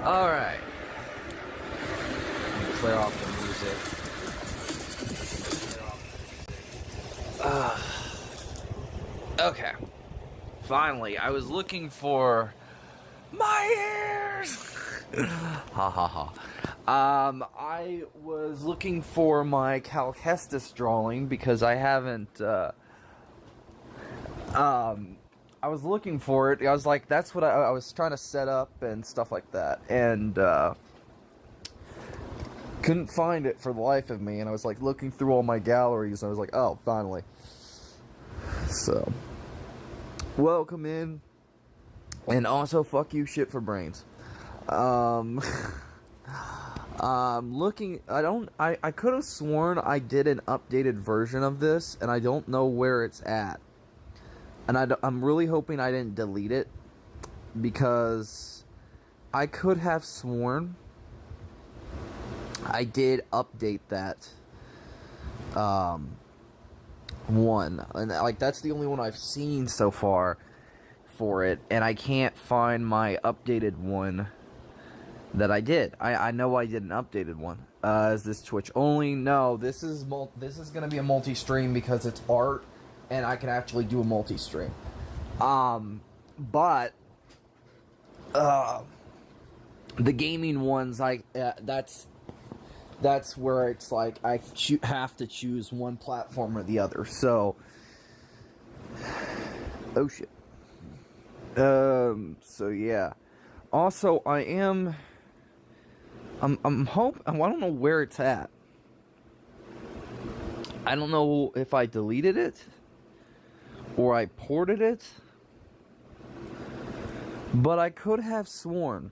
Alright. Clear off the music. Okay. Finally, I was looking for my ears. Ha ha ha. I was looking for my Cal Kestis drawing because I haven't. I was looking for it. I was like, that's what I was trying to set up and stuff like that, and couldn't find it for the life of me. And I was like looking through all my galleries, and I was like, oh, finally. So, welcome in, and also fuck you, shit for brains. Looking, I could have sworn I did an updated version of this, and I don't know where it's at. And I'm really hoping I didn't delete it, because I could have sworn I did update that one. And like, that's the only one I've seen so far for it, and I can't find my updated one that I did. I know I did an updated one. Is this Twitch only? No, this is going to be a multi-stream because it's art, and I can actually do a multi-stream. But the gaming ones, that's where it's like I have to choose one platform or the other. So, oh shit. So yeah. Also, I'm hoping, I don't know where it's at. I don't know if I deleted it or I ported it, but I could have sworn,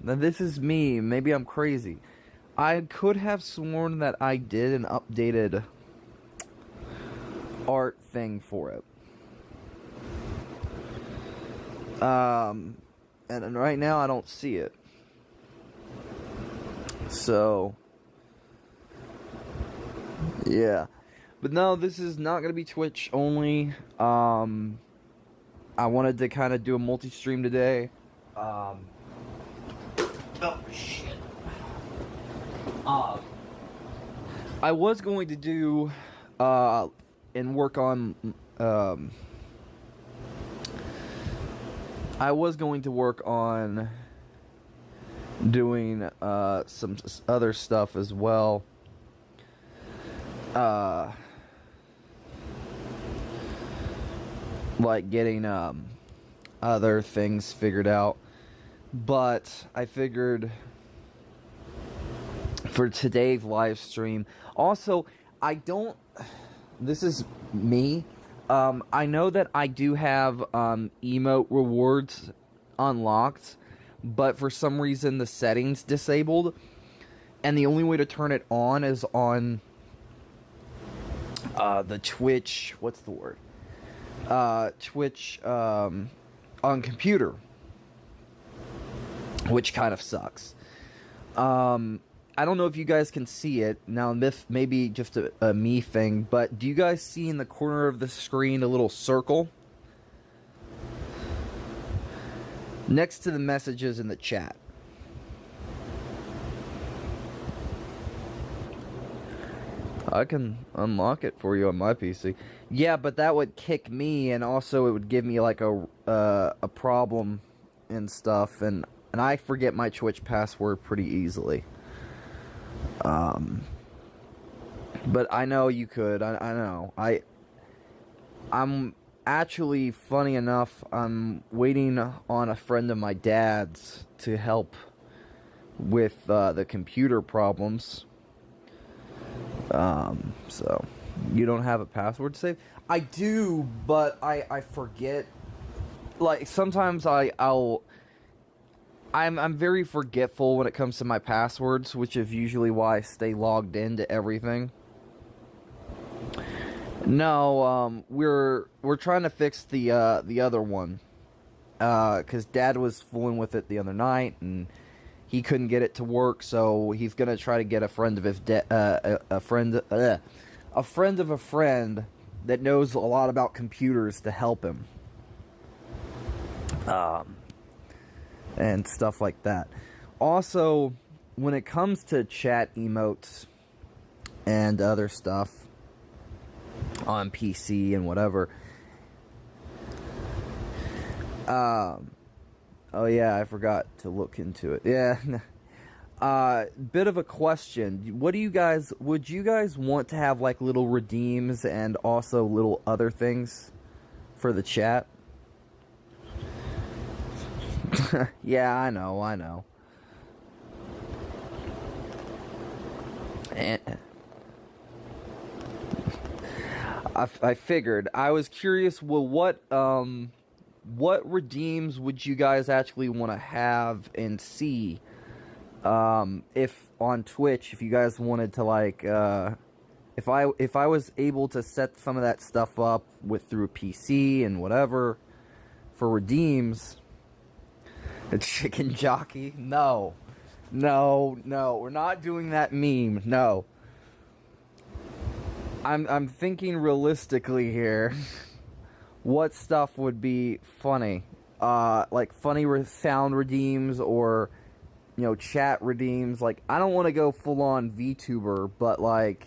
now this is me, maybe I'm crazy, I could have sworn that I did an updated art thing for it. And right now I don't see it. So, yeah. But no, this is not going to be Twitch only. I wanted to kind of do a multi-stream today. Oh, shit. I was going to do, and work on, I was going to work on doing, some other stuff as well. Like getting other things figured out, but I figured for today's live stream, also this is me, I know that I do have emote rewards unlocked, but for some reason the settings disabled, and the only way to turn it on is on the Twitch, what's the word? Twitch, on computer, which kind of sucks. I don't know if you guys can see it. Now, this may be just a me thing, but do you guys see in the corner of the screen a little circle? Next to the messages in the chat. I can unlock it for you on my PC. Yeah, but that would kick me, and also it would give me like a problem and stuff, and I forget my Twitch password pretty easily. But I know you could. I know. I'm actually, funny enough, I'm waiting on a friend of my dad's to help with the computer problems. So you don't have a password saved? I do, but I forget. Like, sometimes I'm very forgetful when it comes to my passwords, which is usually why I stay logged into everything. No, we're trying to fix the other one, because Dad was fooling with it the other night, and he couldn't get it to work, so he's gonna try to get a friend of his a friend of a friend that knows a lot about computers to help him, and stuff like that. Also, when it comes to chat emotes and other stuff on PC and whatever, oh yeah, I forgot to look into it. Yeah. Bit of a question. Would you guys want to have like little redeems and also little other things for the chat? Yeah, I know. And I figured. I was curious, well, what redeems would you guys actually want to have and see? If on Twitch, if you guys wanted to like, if I was able to set some of that stuff up through PC and whatever for redeems, a chicken jockey? No, we're not doing that meme. No, I'm thinking realistically here. What stuff would be funny? Like funny sound redeems or, you know, chat redeems. Like, I don't want to go full on VTuber, but like,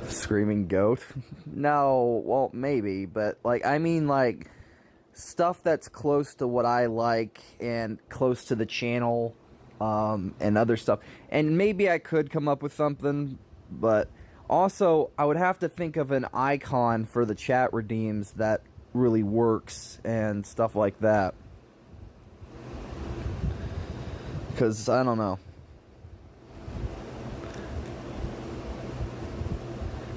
screaming goat? No, well, maybe, but like, I mean, like, stuff that's close to what I like and close to the channel, and other stuff. And maybe I could come up with something, but also I would have to think of an icon for the chat redeems that really works and stuff like that. Because I don't know.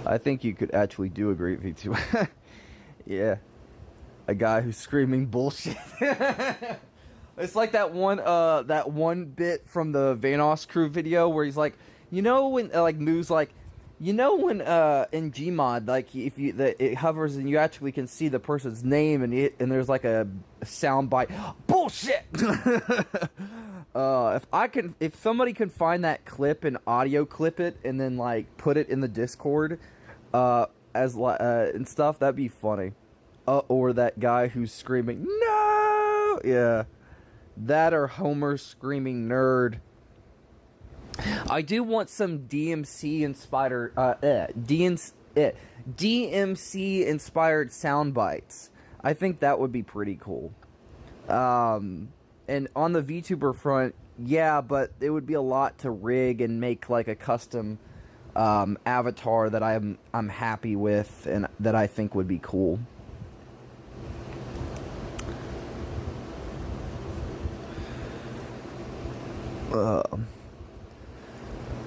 I think you could actually do a great VTuber. Yeah. A guy who's screaming bullshit. It's like that one bit from the Vanos crew video where he's like, you know when like Moo's like, you know when in Gmod, like if it hovers and you actually can see the person's name and there's like a sound bite, bullshit. If somebody can find that clip and audio clip it and then like put it in the Discord, as and stuff, that'd be funny. Or that guy who's screaming, no! Yeah. That or Homer screaming nerd. I do want some DMC inspired, DMC inspired sound bites. I think that would be pretty cool. And on the VTuber front, yeah, but it would be a lot to rig and make like a custom avatar that I'm happy with and that I think would be cool.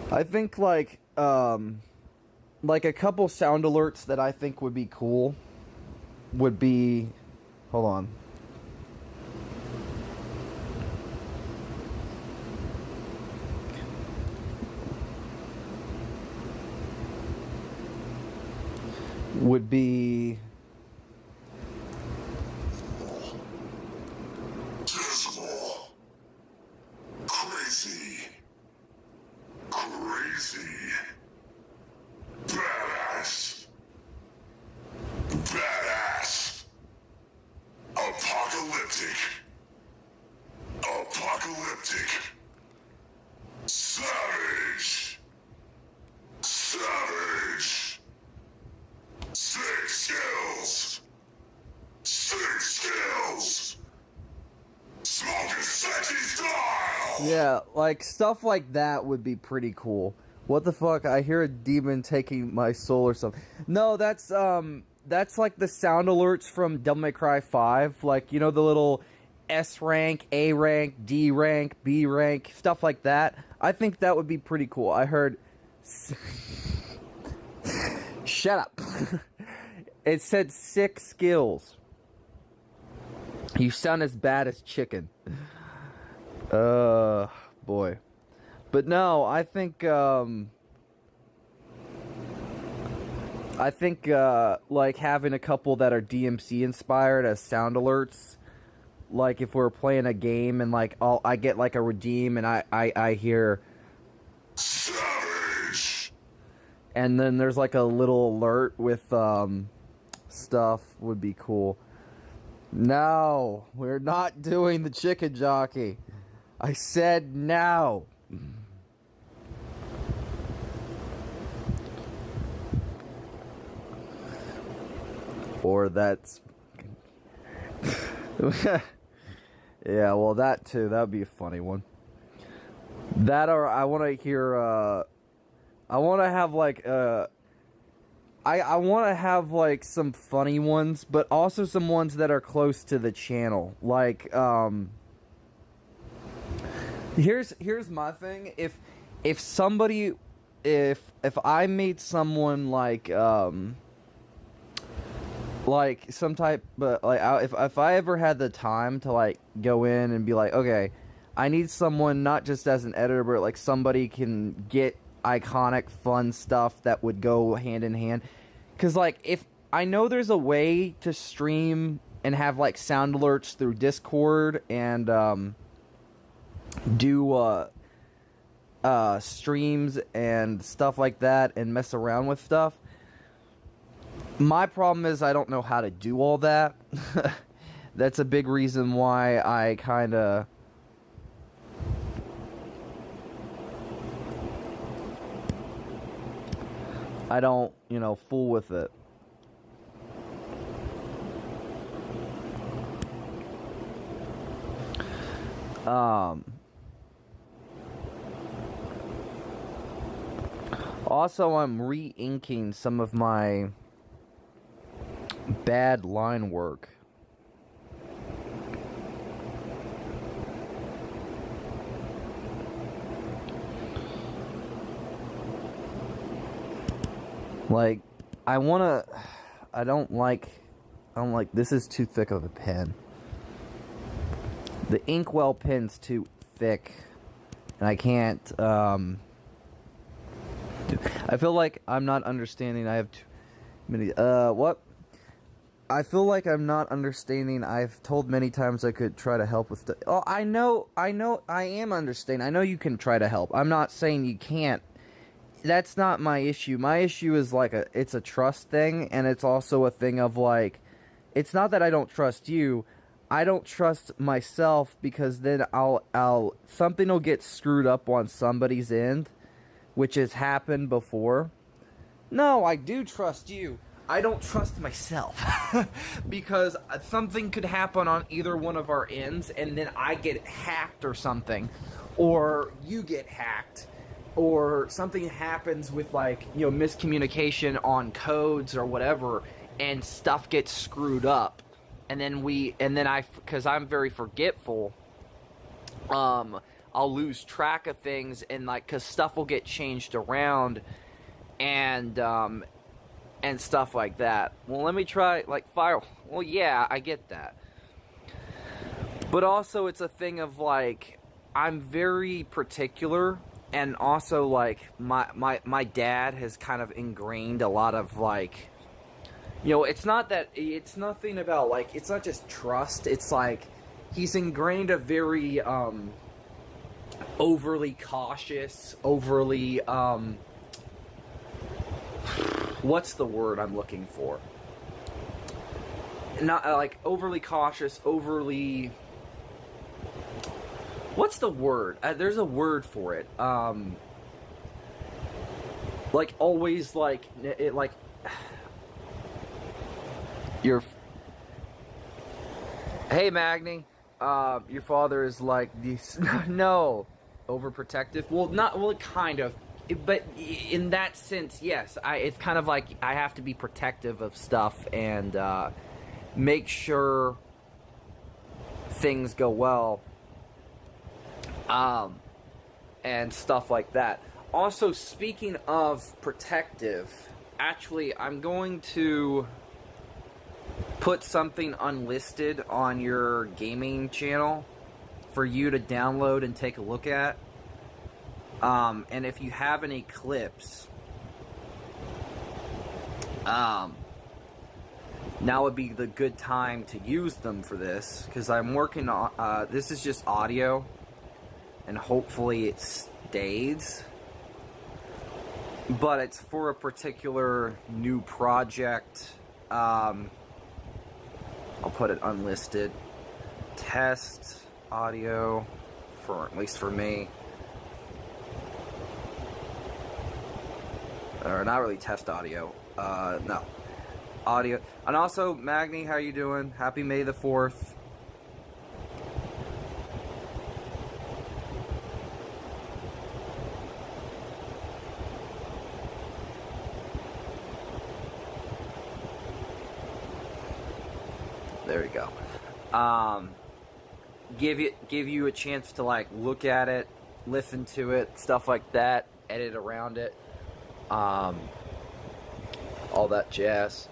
I think like a couple sound alerts that I think would be cool would be, hold on. Would be dismal, crazy, badass, apocalyptic, savage, six skills, smoking sexy style. Yeah, like stuff like that would be pretty cool. What the fuck? I hear a demon taking my soul or something. No, that's like the sound alerts from Devil May Cry 5. Like, you know, the little S rank, A rank, D rank, B rank, stuff like that. I think that would be pretty cool. I heard... Shut up. It said 6 skills. You sound as bad as chicken. Boy. But no, I think like having a couple that are DMC inspired as sound alerts, like if we're playing a game and like I get like a redeem and I hear Savage. and then there's like a little alert with stuff would be cool. No, we're not doing the chicken jockey. I said no. Or that's... Yeah, well, that too. That would be a funny one. That, or I want to hear, I want to have, like, I want to have, like, some funny ones, but also some ones that are close to the channel. Like, here's my thing. If somebody, if I made someone, like some type, but like if I ever had the time to like go in and be like, okay, I need someone not just as an editor, but like somebody can get iconic fun stuff that would go hand in hand. Because like if I know there's a way to stream and have like sound alerts through Discord and do streams and stuff like that and mess around with stuff. My problem is I don't know how to do all that. That's a big reason why I kind of... I don't, you know, fool with it. Also, I'm re-inking some of my bad line work. Like, I don't like, this is too thick of a pen. The inkwell pen's too thick, and I can't, I feel like I'm not understanding. I have too many, what? I feel like I'm not understanding. I've told many times I could try to help with the... Oh, I know, I am understanding. I know you can try to help. I'm not saying you can't. That's not my issue. My issue is like it's a trust thing, and it's also a thing of like, it's not that I don't trust you. I don't trust myself because then something will get screwed up on somebody's end, which has happened before. No, I do trust you. I don't trust myself because something could happen on either one of our ends, and then I get hacked or something, or you get hacked, or something happens with, like, you know, miscommunication on codes or whatever, and stuff gets screwed up, and then because I'm very forgetful, I'll lose track of things, and like, because stuff will get changed around, and stuff like that. Well, let me try, like, fire. Well, yeah, I get that. But also, it's a thing of, like, I'm very particular, and also, like, my dad has kind of ingrained a lot of, like, you know, it's nothing about, like, it's not just trust, it's, like, he's ingrained a very, overly cautious, overly, what's the word I'm looking for? Not like overly cautious, overly... What's the word? There's a word for it. Like always, like it, like your... Hey, Magni. Your father is like this. No, overprotective. Well, not well, kind of. But in that sense, yes, it's kind of like I have to be protective of stuff and make sure things go well, and stuff like that. Also, speaking of protective, actually, I'm going to put something unlisted on your gaming channel for you to download and take a look at. And if you have any clips, now would be the good time to use them for this, because I'm working on, this is just audio, and hopefully it stays, but it's for a particular new project I'll put it unlisted. Test audio, for at least for me. Or not really test audio. No. Audio. And also, Magni, how you doing? Happy May the 4th. There we go. Give you a chance to like look at it, listen to it, stuff like that, edit around it, all that jazz.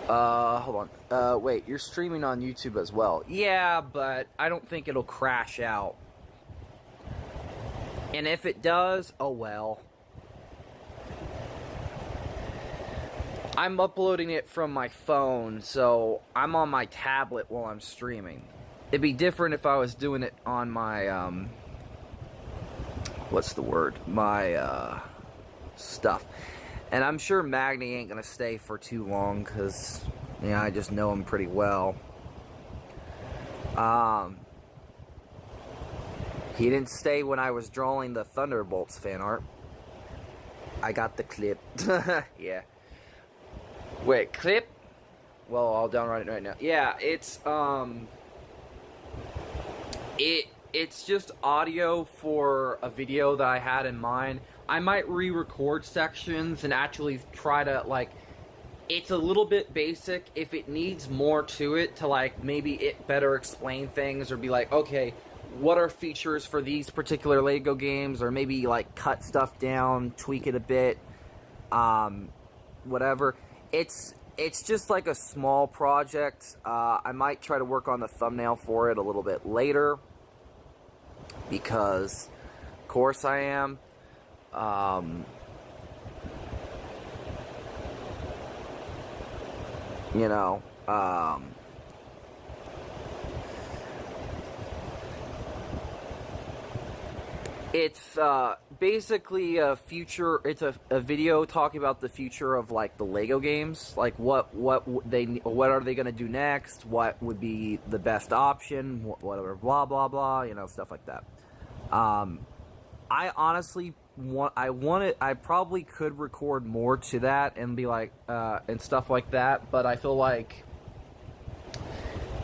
Hold on. Wait, you're streaming on YouTube as well? Yeah, but I don't think it'll crash out. And if it does, oh well. I'm uploading it from my phone, so I'm on my tablet while I'm streaming. It'd be different if I was doing it on my, what's the word? My, stuff. And I'm sure Magni ain't gonna stay for too long, because, you know, I just know him pretty well. He didn't stay when I was drawing the Thunderbolts fan art. I got the clip. Yeah. Wait, clip? Well, I'll download it right now. Yeah, it's it's just audio for a video that I had in mind. I might re-record sections and actually try to, like, it's a little bit basic. If it needs more to it to, like, maybe it better explain things or be like, okay, what are features for these particular Lego games, or maybe, like, cut stuff down, tweak it a bit, whatever. It's just like a small project. I might try to work on the thumbnail for it a little bit later, because, of course I am. You know, it's basically a future. It's a video talking about the future of like the Lego games, like what are they gonna do next? What would be the best option? Whatever, blah blah blah. You know, stuff like that. I honestly I probably could record more to that and be like and stuff like that, but I feel like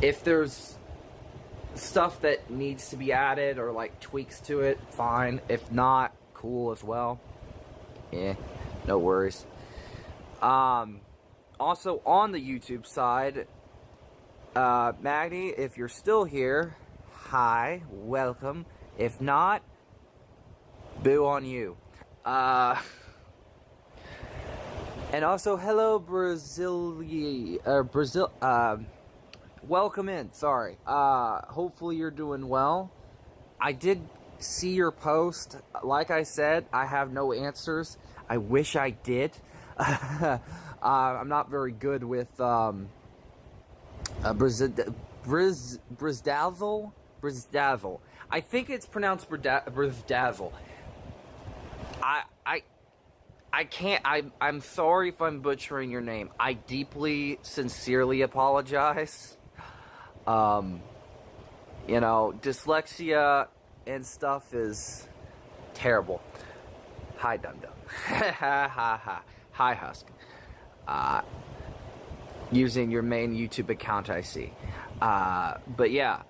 if there's stuff that needs to be added or like tweaks to it, fine. If not, cool as well. Yeah, no worries. Also on the YouTube side, Magni, if you're still here, hi, welcome. If not, boo on you. And also, hello, Brazil, welcome in, sorry. Hopefully you're doing well. I did see your post. Like I said, I have no answers. I wish I did. I'm not very good with, Brizdazzle. I think it's pronounced Brizdazzle. I can't, I'm sorry if I'm butchering your name. I deeply, sincerely apologize. You know, dyslexia and stuff is terrible. Hi, Dum Dum. Ha ha ha. Hi, Husk. Using your main YouTube account, I see. But yeah,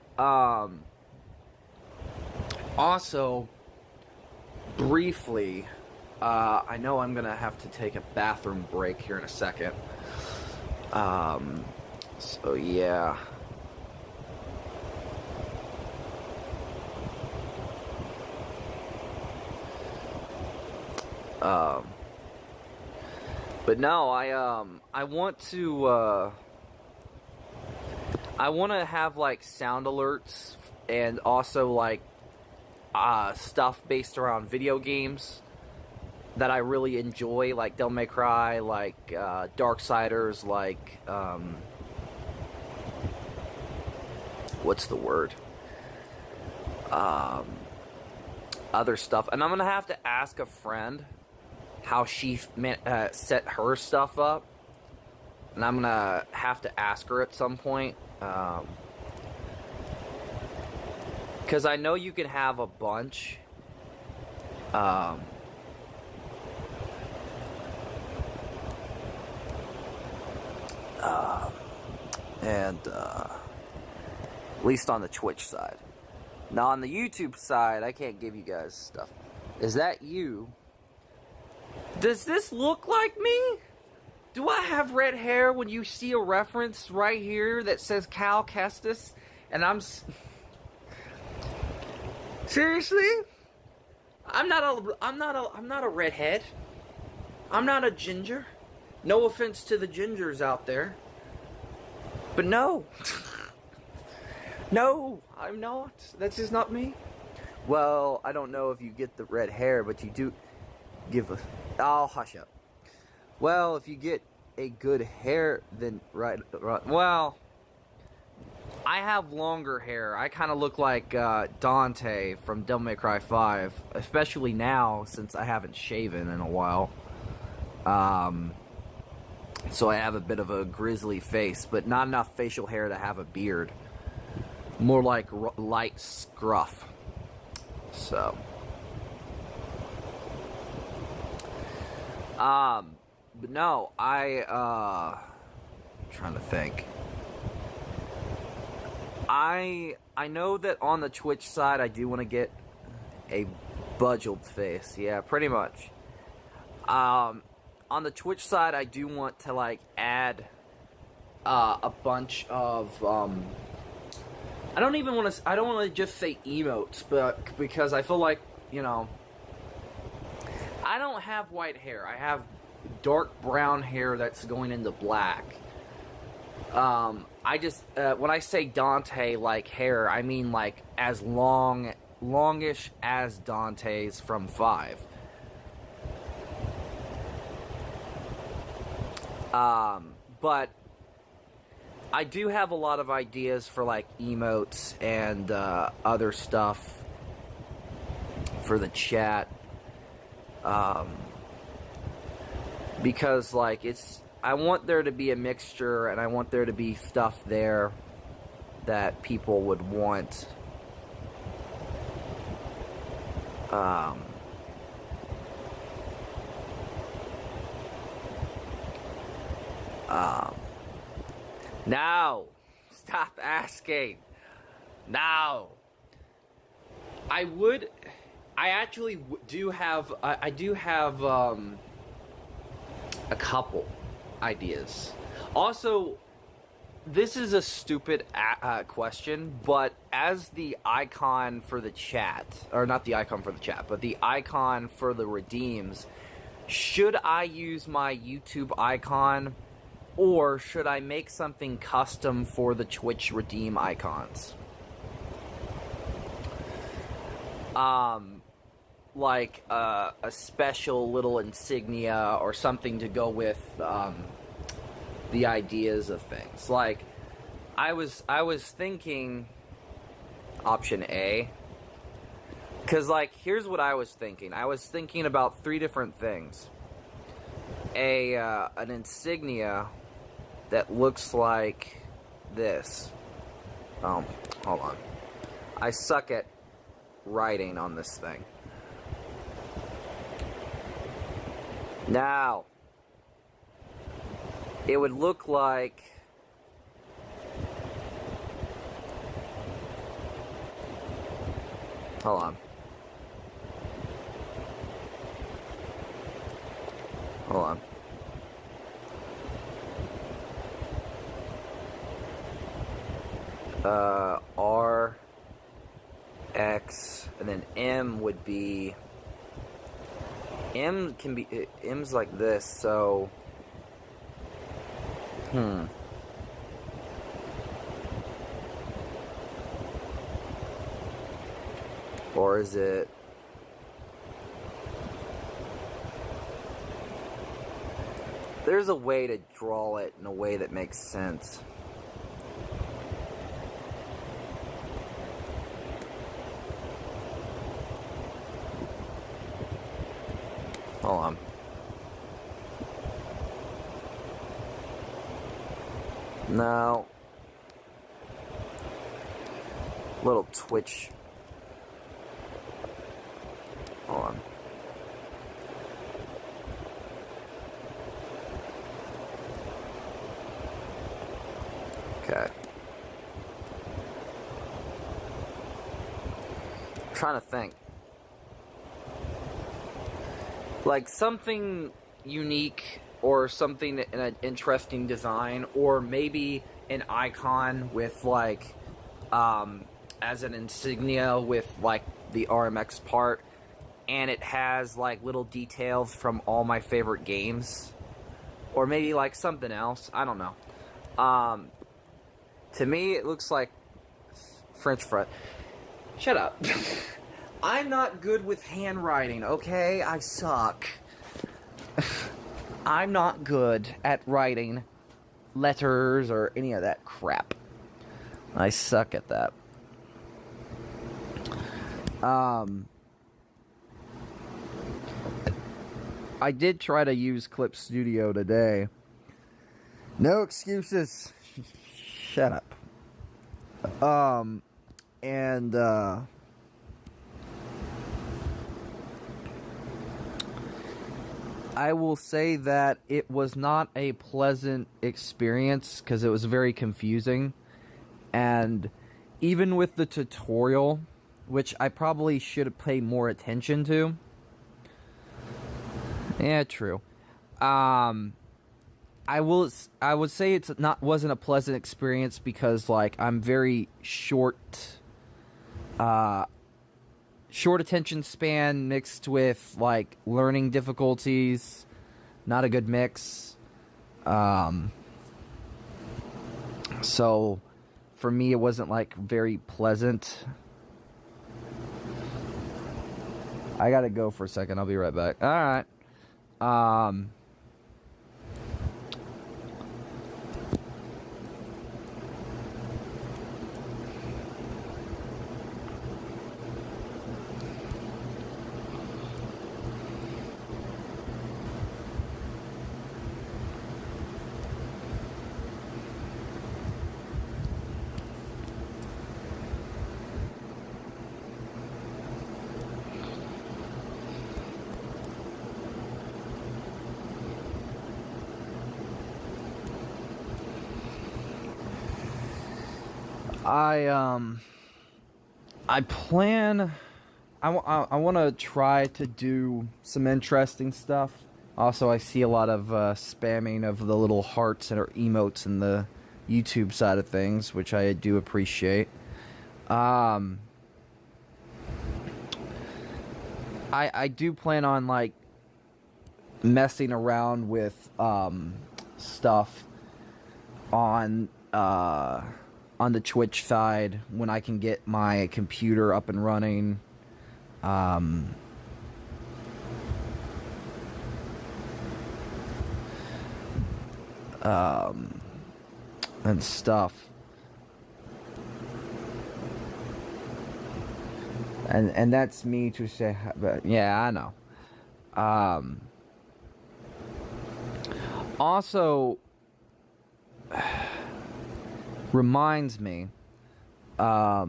also, briefly, I know I'm gonna have to take a bathroom break here in a second. So yeah. But no, I want to, I want to have, like, sound alerts and also, like, stuff based around video games that I really enjoy, like Devil May Cry, like, Darksiders, like, what's the word? Other stuff. And I'm gonna have to ask a friend how she set her stuff up, and I'm gonna have to ask her at some point. Because I know you can have a bunch. At least on the Twitch side. Now on the YouTube side, I can't give you guys stuff. Is that you? Does this look like me? Do I have red hair when you see a reference right here that says Cal Kestis? And I'm... Seriously? I'm not a redhead. I'm not a ginger. No offense to the gingers out there. But no. No, I'm not. That's just not me. Well, I don't know if you get the red hair, but you do give a... Oh, hush up. Well, if you get a good hair, then right well, I have longer hair. I kind of look like Dante from Devil May Cry 5, especially now since I haven't shaven in a while. So I have a bit of a grizzly face, but not enough facial hair to have a beard. More like light scruff. So, but no, I'm trying to think. I know that on the Twitch side, I do want to get a budged face. Yeah, pretty much. On the Twitch side, I do want to like add a bunch of I don't want to just say emotes, but because I feel like, you know, I don't have white hair. I have dark brown hair that's going into black. I just when I say Dante like hair, I mean like as longish as Dante's from 5. But I do have a lot of ideas for like emotes and other stuff for the chat, because like I want there to be a mixture, and I want there to be stuff there that people would want. Now, stop asking. Now, I actually do have, I do have a couple ideas. Also, this is a stupid question, but as the icon for the chat, or not the icon for the chat, but the icon for the redeems, should I use my YouTube icon, or should I make something custom for the Twitch redeem icons? Like a special little insignia or something to go with the ideas of things. Like I was thinking option A, because like here's what I was thinking. I was thinking about 3 different things. An insignia that looks like this. Hold on. I suck at writing on this thing. Now, it would look like hold on. Hold on. R, X, and then M would be... M can be... M's like this, so... Or is it... There's a way to draw it in a way that makes sense. Hold on. Now, little Twitch. Hold on. Okay. I'm trying to think. Like something unique or something in an interesting design, or maybe an icon with like as an insignia with like the RMX part, and it has like little details from all my favorite games, or maybe like something else. I don't know. To me, it looks like French fry. Shut up. I'm not good with handwriting, okay? I suck. I'm not good at writing letters or any of that crap. I suck at that. I did try to use Clip Studio today. No excuses. Shut up. I will say that it was not a pleasant experience because it was very confusing. And even with the tutorial, which I probably should have paid more attention to. Yeah, true. I would say wasn't a pleasant experience because like I'm very short attention span mixed with like learning difficulties. Not a good mix. So for me it wasn't like very pleasant. I gotta go for a second. I'll be right back. Alright. I plan. I want to try to do some interesting stuff. Also, I see a lot of spamming of the little hearts and emotes in the YouTube side of things, which I do appreciate. I do plan on like messing around with stuff on the Twitch side when I can get my computer up and running. And stuff. And that's me to say, but yeah, I know. Also, reminds me, I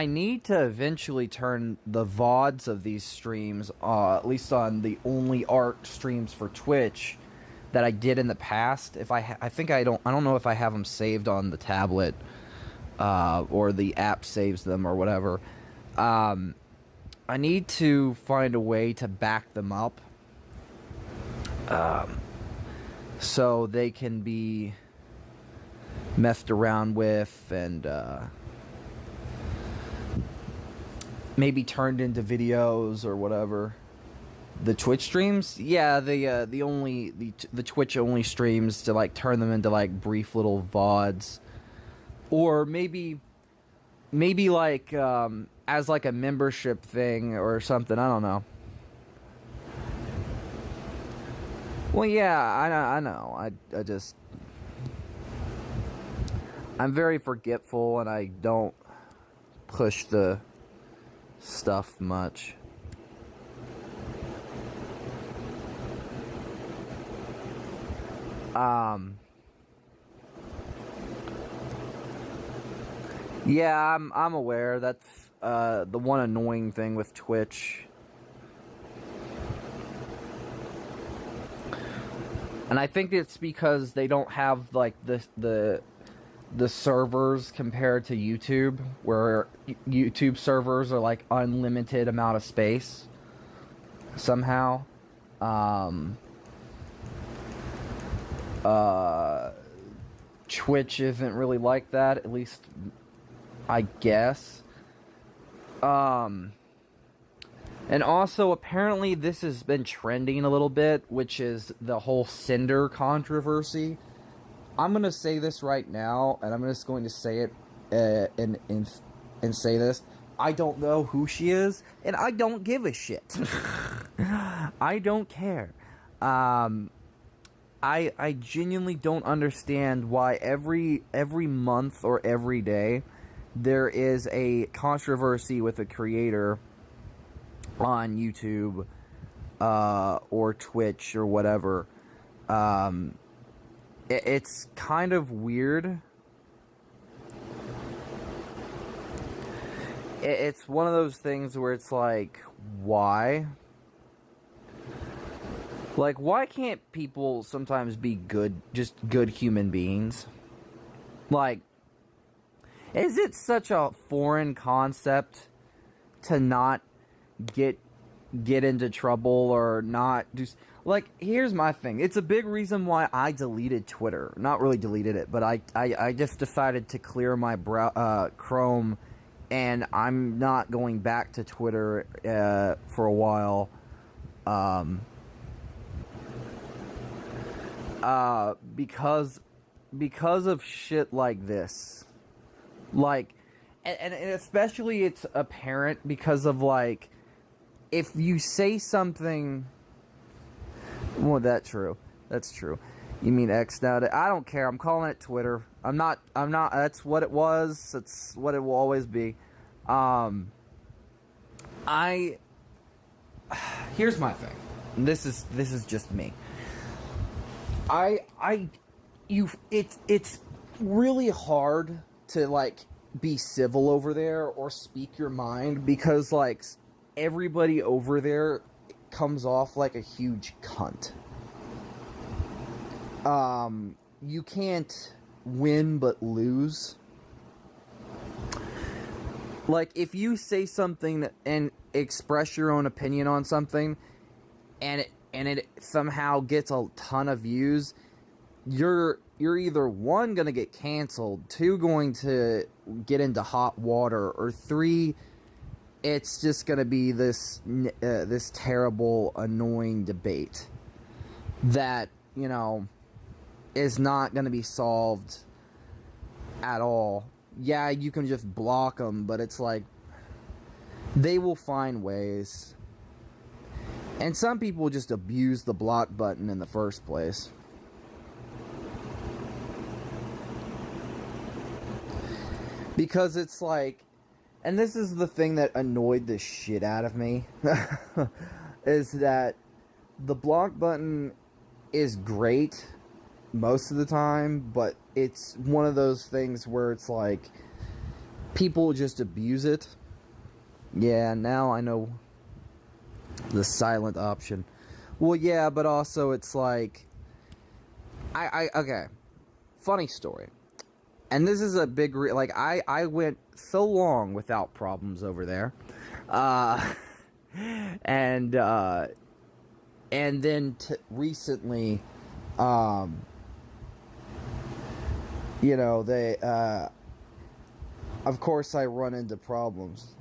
need to eventually turn the VODs of these streams, at least on the only art streams for Twitch that I did in the past. If I think I don't know if I have them saved on the tablet, or the app saves them or whatever. I need to find a way to back them up, so they can be messed around with and maybe turned into videos or whatever. The Twitch streams, yeah, the Twitch only streams, to like turn them into like brief little VODs, or maybe like as like a membership thing or something. I don't know. Well, yeah, I know. I just, I'm very forgetful and I don't push the stuff much. Yeah, I'm aware. That's the one annoying thing with Twitch. And I think it's because they don't have like the servers compared to YouTube, where YouTube servers are like unlimited amount of space somehow. Um, Twitch isn't really like that, at least I guess. And also, apparently, this has been trending a little bit, which is the whole Cinder controversy. I'm gonna say this right now, and I'm just going to say it and say this. I don't know who she is, and I don't give a shit. I don't care. I genuinely don't understand why every month or every day there is a controversy with a creator on YouTube or Twitch or whatever. It's kind of weird. It's one of those things where it's like, why? Like, why can't people sometimes be good, just good human beings? Like, is it such a foreign concept to not get into trouble or not do... Like, here's my thing. It's a big reason why I deleted Twitter. Not really deleted it, but I just decided to clear my Chrome, and I'm not going back to Twitter for a while. Because of shit like this. Like, and especially it's apparent because of, like, if you say something... Well, that's true. That's true. You mean X now? I don't care. I'm calling it Twitter. I'm not, that's what it was. That's what it will always be. Here's my thing. This is just me. It's really hard to, like, be civil over there or speak your mind because, like, everybody over there comes off like a huge cunt. You can't win but lose. Like, if you say something and express your own opinion on something, and it somehow gets a ton of views, you're either, one, gonna get canceled, two, going to get into hot water, or three, it's just gonna be this terrible, annoying debate that, you know, is not gonna be solved at all. Yeah, you can just block them, but it's like, they will find ways. And some people just abuse the block button in the first place. Because it's like, and this is the thing that annoyed the shit out of me, is that the block button is great most of the time, but it's one of those things where it's like, people just abuse it. Yeah, now I know the silent option. Well, yeah, but also it's like, okay, funny story. And this is a big, like, I went so long without problems over there. And then recently, you know, they, of course I run into problems.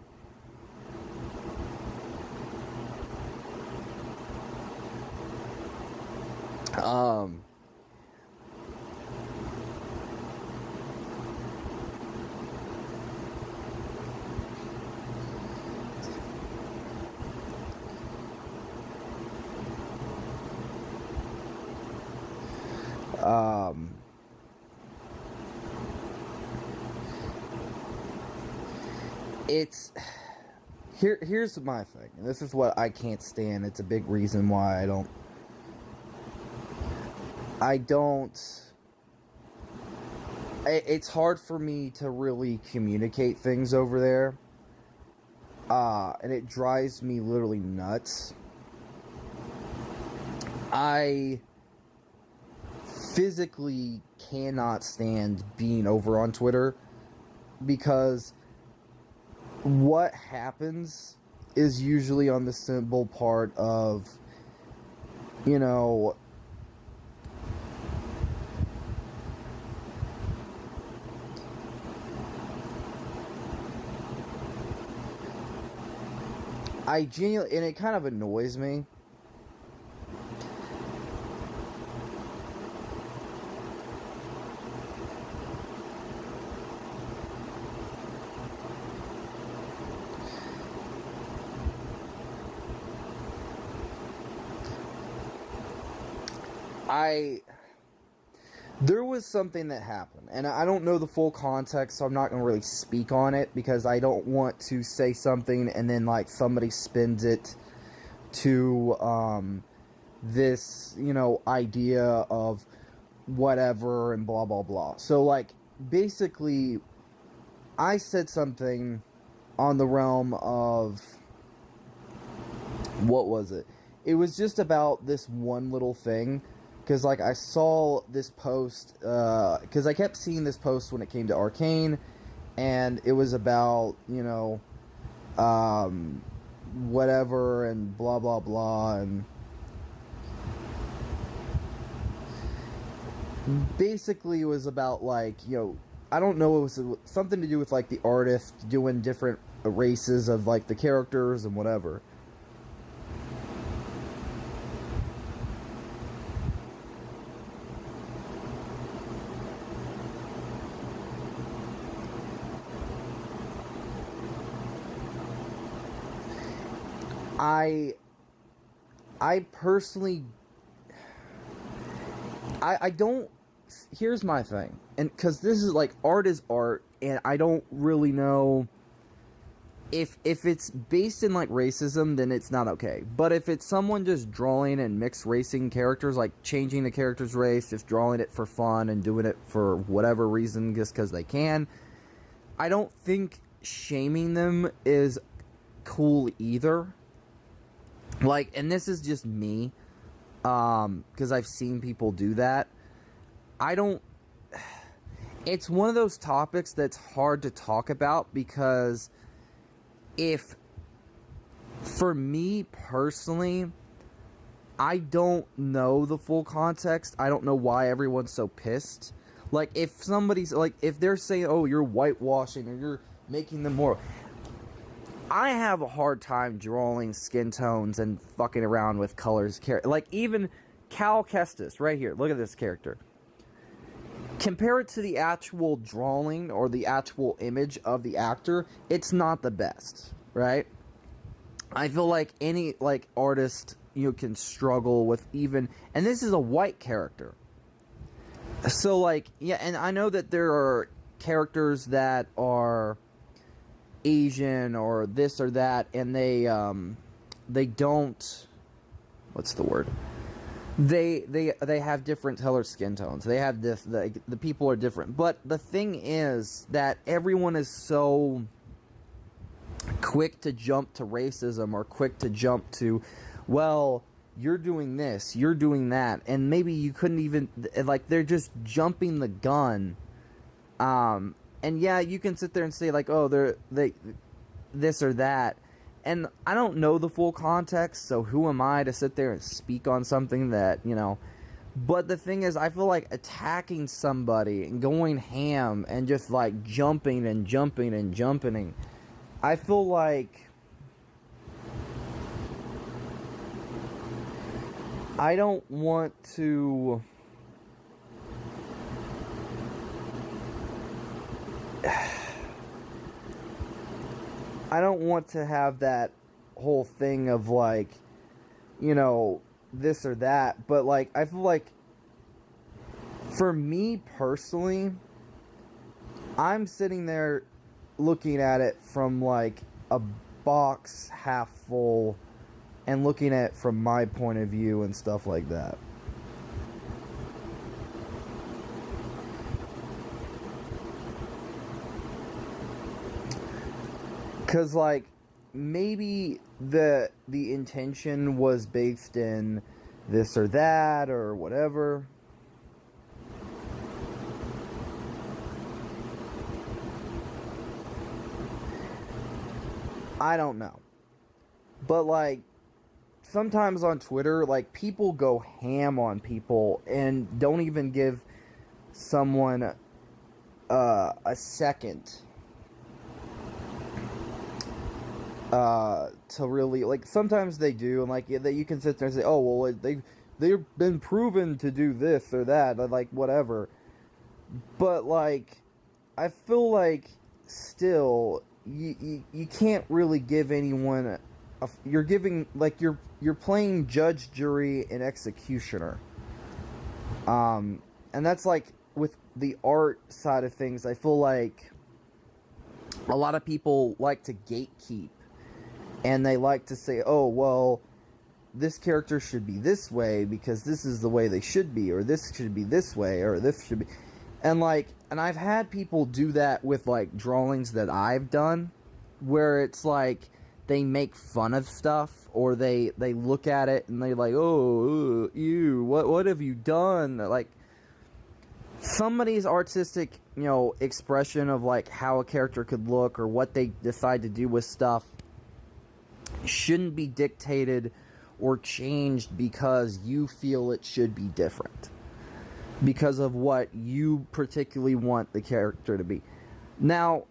It's, here's my thing, and this is what I can't stand. It's a big reason why it's hard for me to really communicate things over there. And it drives me literally nuts. I physically cannot stand being over on Twitter because what happens is usually on the simple part of, you know, I genuinely, and it kind of annoys me. There was something that happened, and I don't know the full context, so I'm not going to really speak on it, because I don't want to say something and then, like, somebody spins it to, this, you know, idea of whatever and blah, blah, blah. So, like, basically, I said something on the realm of, what was it? It was just about this one little thing. Because, like, I saw this post, because I kept seeing this post when it came to Arcane, and it was about, you know, whatever, and blah, blah, blah, and basically it was about, like, you know, I don't know, it was something to do with, like, the artist doing different races of, like, the characters and whatever. I personally, I don't, here's my thing, and because this is, like, art is art, and I don't really know, if it's based in, like, racism, then it's not okay, but if it's someone just drawing and mixed racing characters, like, changing the character's race, just drawing it for fun, and doing it for whatever reason, just because they can, I don't think shaming them is cool either. Like, and this is just me, because I've seen people do that. It's one of those topics that's hard to talk about, because for me personally, I don't know the full context. I don't know why everyone's so pissed. Like, if somebody's, like, if they're saying, oh, you're whitewashing, or you're making them more... I have a hard time drawing skin tones and fucking around with colors. Like, even Cal Kestis, right here. Look at this character. Compare it to the actual drawing or the actual image of the actor. It's not the best, right? I feel like any, like, artist, you know, can struggle with even... And this is a white character. So, like, yeah, and I know that there are characters that are... Asian or this or that, and they don't, what's the word, they have different color skin tones, they have this, the people are different, but the thing is that everyone is so quick to jump to racism, or quick to jump to, well, you're doing this, you're doing that, and maybe you couldn't even, like, they're just jumping the gun. And yeah, you can sit there and say, like, oh, they this or that. And I don't know the full context, so who am I to sit there and speak on something that, you know. But the thing is, I feel like attacking somebody and going ham and just, like, jumping and jumping and jumping. I feel like... I don't want to... I don't want to have that whole thing of, like, you know, this or that, but, like, I feel like, for me personally, I'm sitting there looking at it from, like, a box half full, and looking at it from my point of view and stuff like that. 'Cause, like, maybe the intention was based in this or that or whatever. I don't know. But, like, sometimes on Twitter, like, people go ham on people and don't even give someone a second to really, like, sometimes they do, and, like, that you can sit there and say, oh, well, they've been proven to do this or that, like, whatever. But, like, I feel like still you can't really give anyone you're giving, like, you're playing judge, jury, and executioner. And that's, like, with the art side of things, I feel like a lot of people like to gatekeep, and they like to say, oh, well, this character should be this way because this is the way they should be, or this should be this way, or this should be... And, like, and I've had people do that with, like, drawings that I've done, where it's, like, they make fun of stuff, or they look at it, and they're like, oh, ew, what have you done? Like, somebody's artistic, you know, expression of, like, how a character could look, or what they decide to do with stuff, shouldn't be dictated or changed because you feel it should be different, because of what you particularly want the character to be. Now,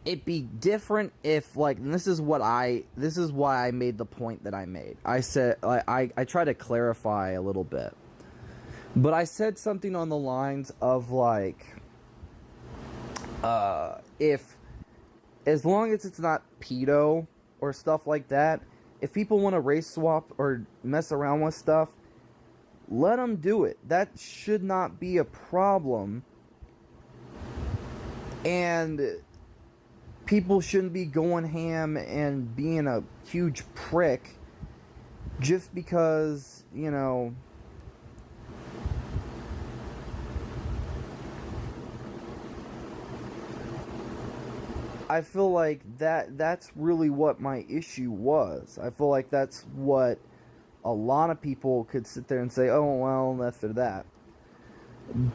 it'd be different if, like, and this is why I made the point that I made. I said, I try to clarify a little bit, but I said something on the lines of, like, if, as long as it's not pedo or stuff like that, if people want to race swap or mess around with stuff, let them do it. That should not be a problem. And people shouldn't be going ham and being a huge prick just because, you know, I feel like that's really what my issue was. I feel like that's what a lot of people could sit there and say, oh, well, that's or that.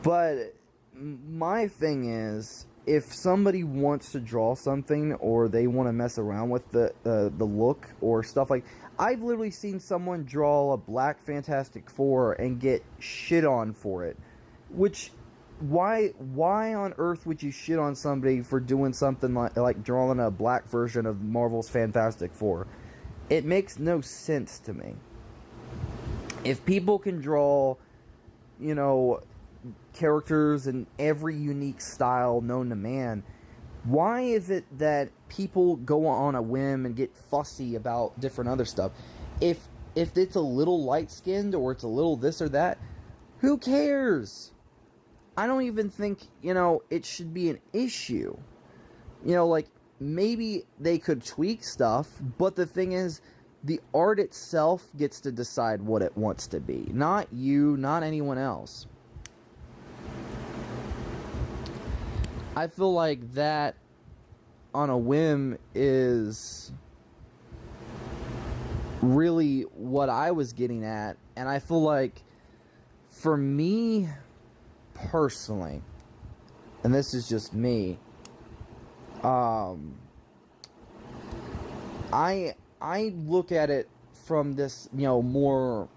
But my thing is, if somebody wants to draw something, or they want to mess around with the look or stuff, like, I've literally seen someone draw a Black Fantastic Four and get shit on for it. Which, why on earth would you shit on somebody for doing something like drawing a black version of Marvel's Fantastic Four? It makes no sense to me. If people can draw, you know, characters in every unique style known to man, why is it that people go on a whim and get fussy about different other stuff? If it's a little light-skinned, or it's a little this or that, who cares? I don't even think, you know, it should be an issue. You know, like, maybe they could tweak stuff, but the thing is, the art itself gets to decide what it wants to be. Not you, not anyone else. I feel like that, on a whim, is really what I was getting at. And I feel like, for me personally, and this is just me, I look at it from this, you know, more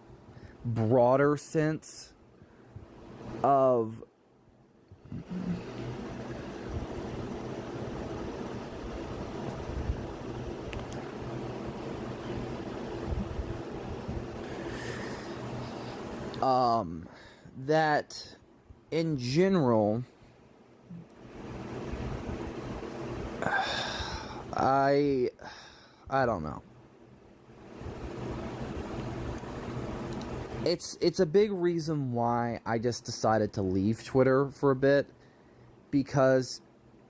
broader sense of that in general, I don't know. It's a big reason why I just decided to leave Twitter for a bit, because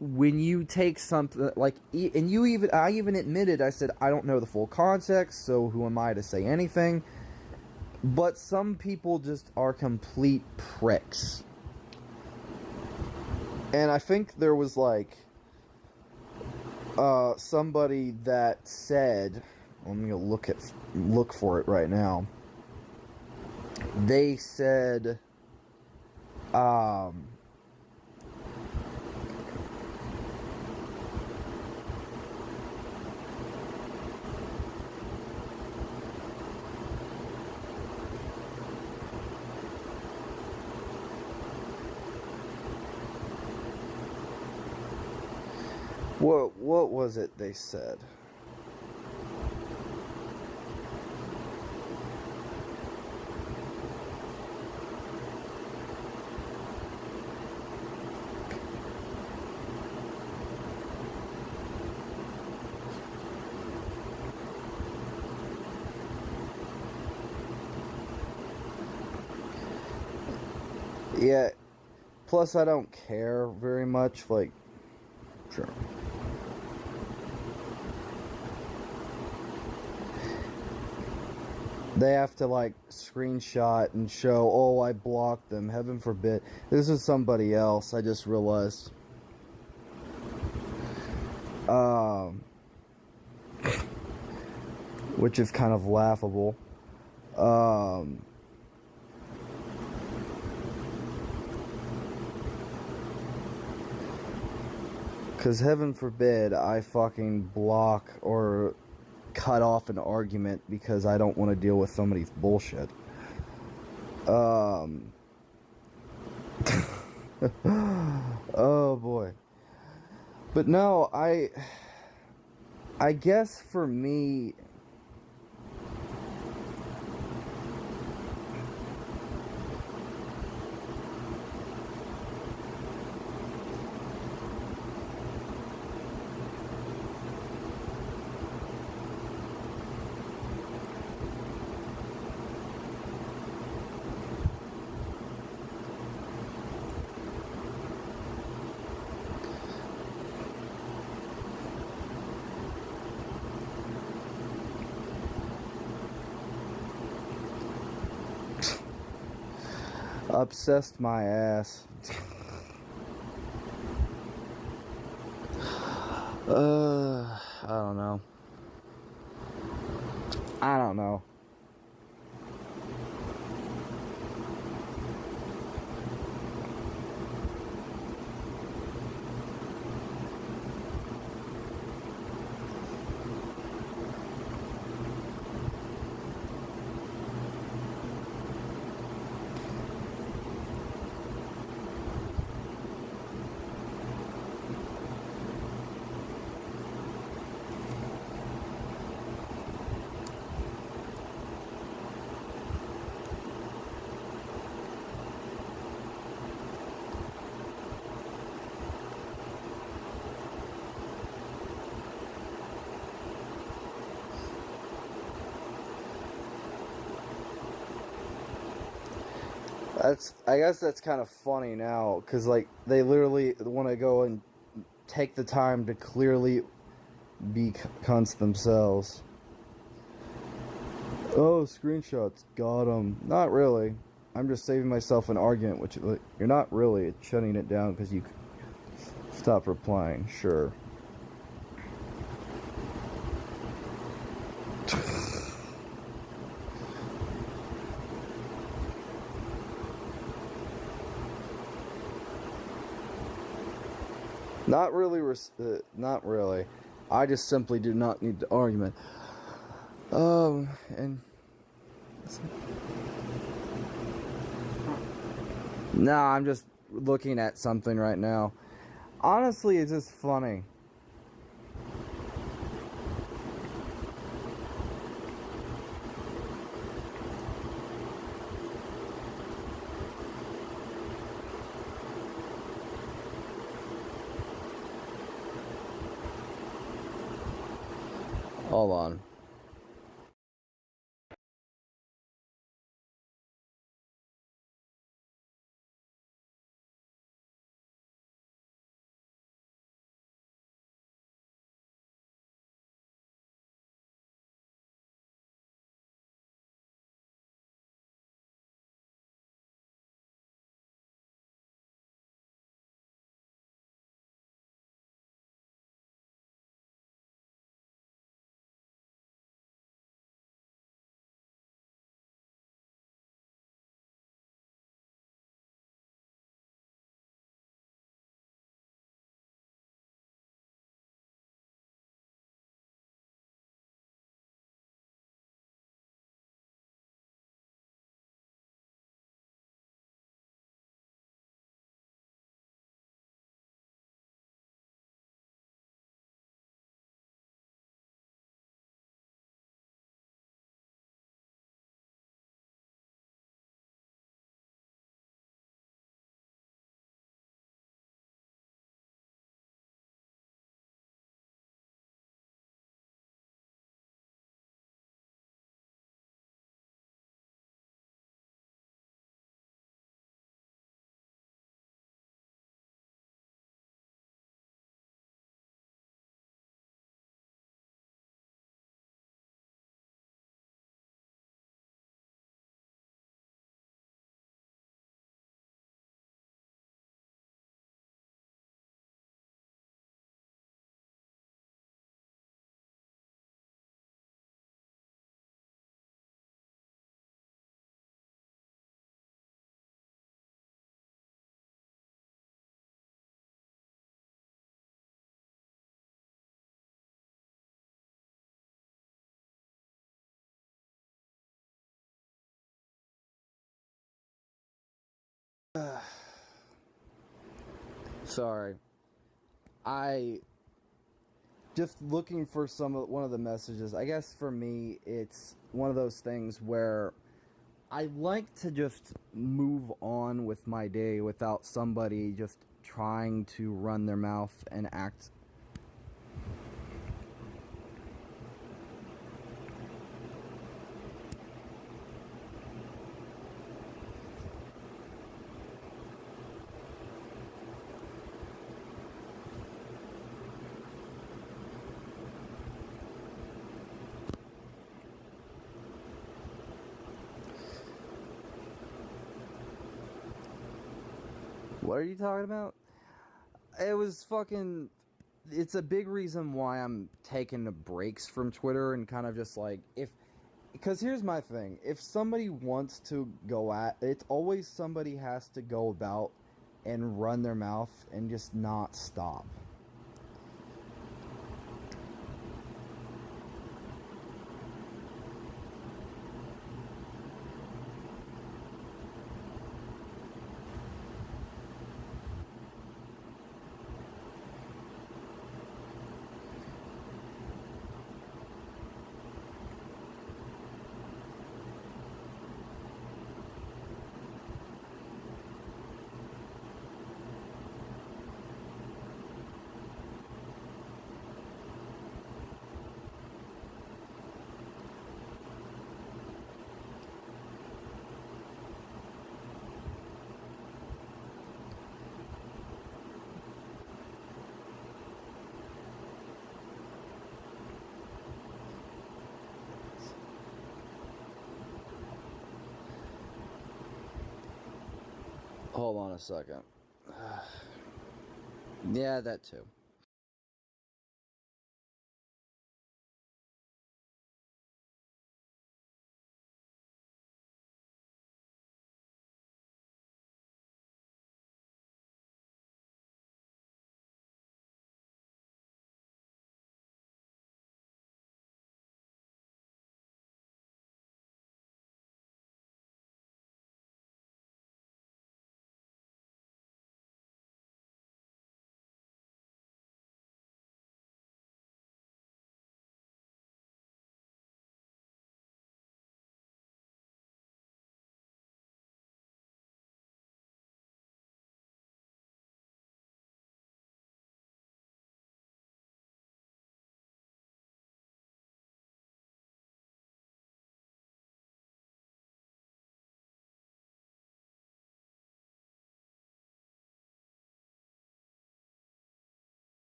when you take something like, and I even admitted, I said, I don't know the full context, so who am I to say anything? But some people just are complete pricks. And I think there was, like, somebody that said, let me look for it right now. They said, what was it they said? Yeah, plus I don't care very much, like, sure. They have to, like, screenshot and show, oh, I blocked them, heaven forbid. This is somebody else, I just realized. Which is kind of laughable. Because heaven forbid I fucking block or cut off an argument because I don't want to deal with somebody's bullshit. Oh boy. But no, I guess for me, obsessed my ass. I don't know. I don't know. I guess that's kind of funny now, because, like, they literally want to go and take the time to clearly be cunts themselves. Oh, screenshots, got them. Not really. I'm just saving myself an argument, which, like, you're not really. It's shutting it down because you stop replying, sure. Not really, not really. I just simply do not need the argument. And... No, I'm just looking at something right now. Honestly, it's just funny. Hold on. Sorry. I just looking for one of the messages. I guess for me, it's one of those things where I like to just move on with my day without somebody just trying to run their mouth and act. What are you talking about? It was fucking. It's a big reason why I'm taking the breaks from Twitter and kind of just like because here's my thing. If somebody wants to go at it's always somebody has to go about and run their mouth and just not stop. Hold on a second. Yeah, that too.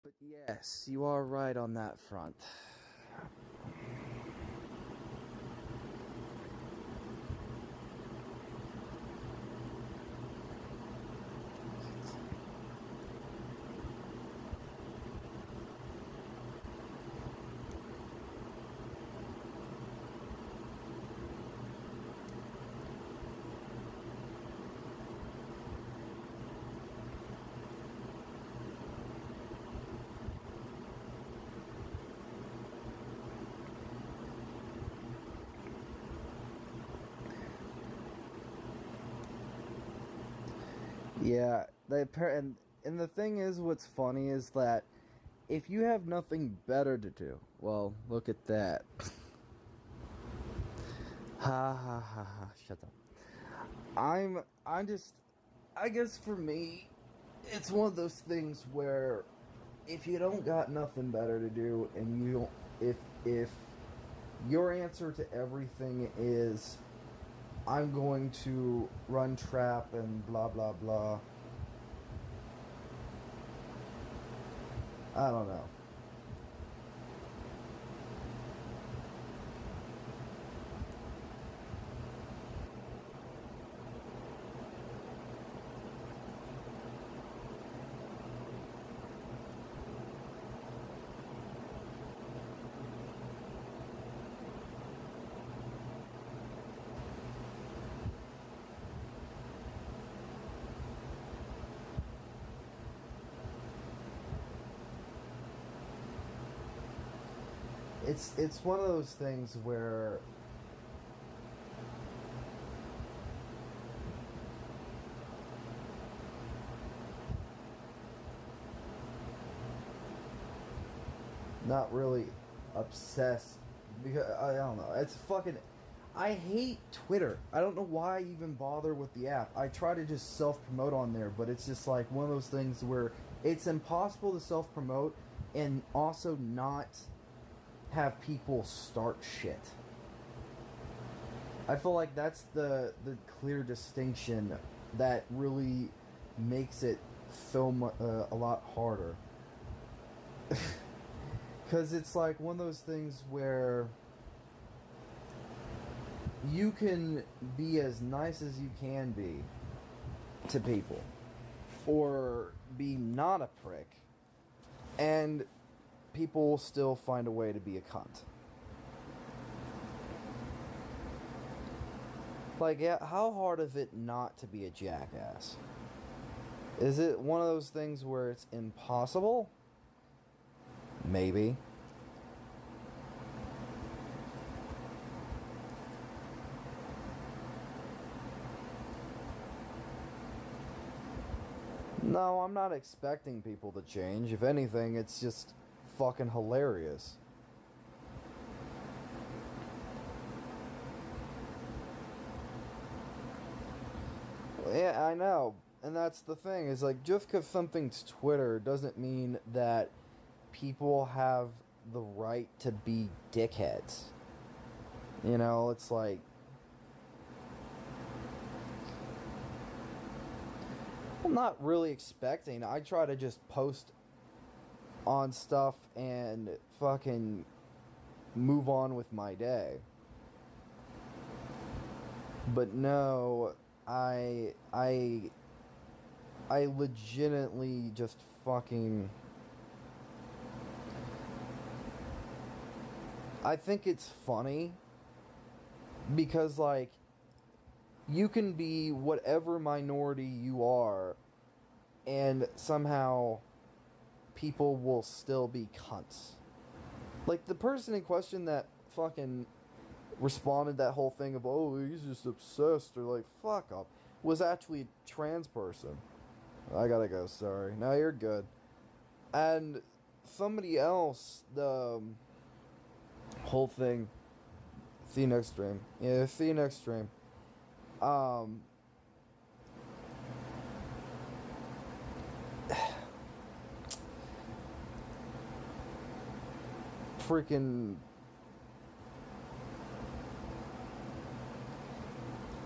But yes, you are right on that front. Yeah, and the thing is, what's funny is that if you have nothing better to do, well, look at that. Ha ha ha ha! Shut up. I'm just, I guess for me, it's one of those things where if you don't got nothing better to do, and you don't, if your answer to everything is I'm going to run trap and blah blah blah. I don't know. It's one of those things where not really obsessed because I don't know. It's fucking. I hate Twitter. I don't know why I even bother with the app. I try to just self promote on there, but it's just like one of those things where it's impossible to self promote and also not have people start shit. I feel like that's the clear distinction that really makes it feel a lot harder. Because it's like one of those things where you can be as nice as you can be to people, or be not a prick, and people will still find a way to be a cunt. Like, yeah, how hard is it not to be a jackass? Is it one of those things where it's impossible? Maybe. No, I'm not expecting people to change. If anything, it's just fucking hilarious. Yeah, I know. And that's the thing, is like, just because something's Twitter doesn't mean that people have the right to be dickheads. You know, it's like, I'm not really expecting. I try to just post on stuff and fucking move on with my day. But no, I legitimately just fucking... I think it's funny because, like, you can be whatever minority you are, and somehow people will still be cunts. Like, the person in question that fucking responded that whole thing of, oh, he's just obsessed, or like, fuck up, was actually a trans person. I gotta go, sorry. No, you're good. And somebody else, the whole thing, see you next stream. Yeah, see you next stream. Freaking,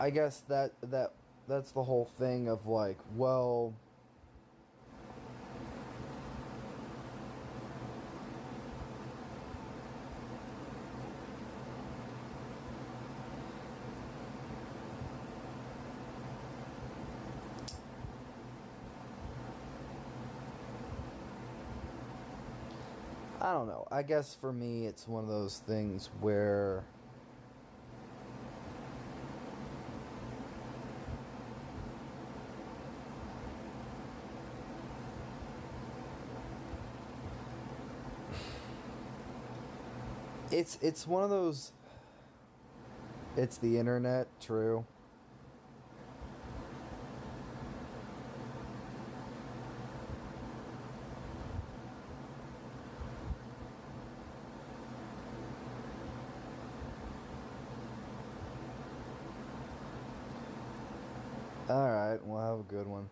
I guess that's the whole thing of like, well, I don't know. I guess for me, it's one of those things where it's one of those. It's the internet, true. Alright, we'll have a good one.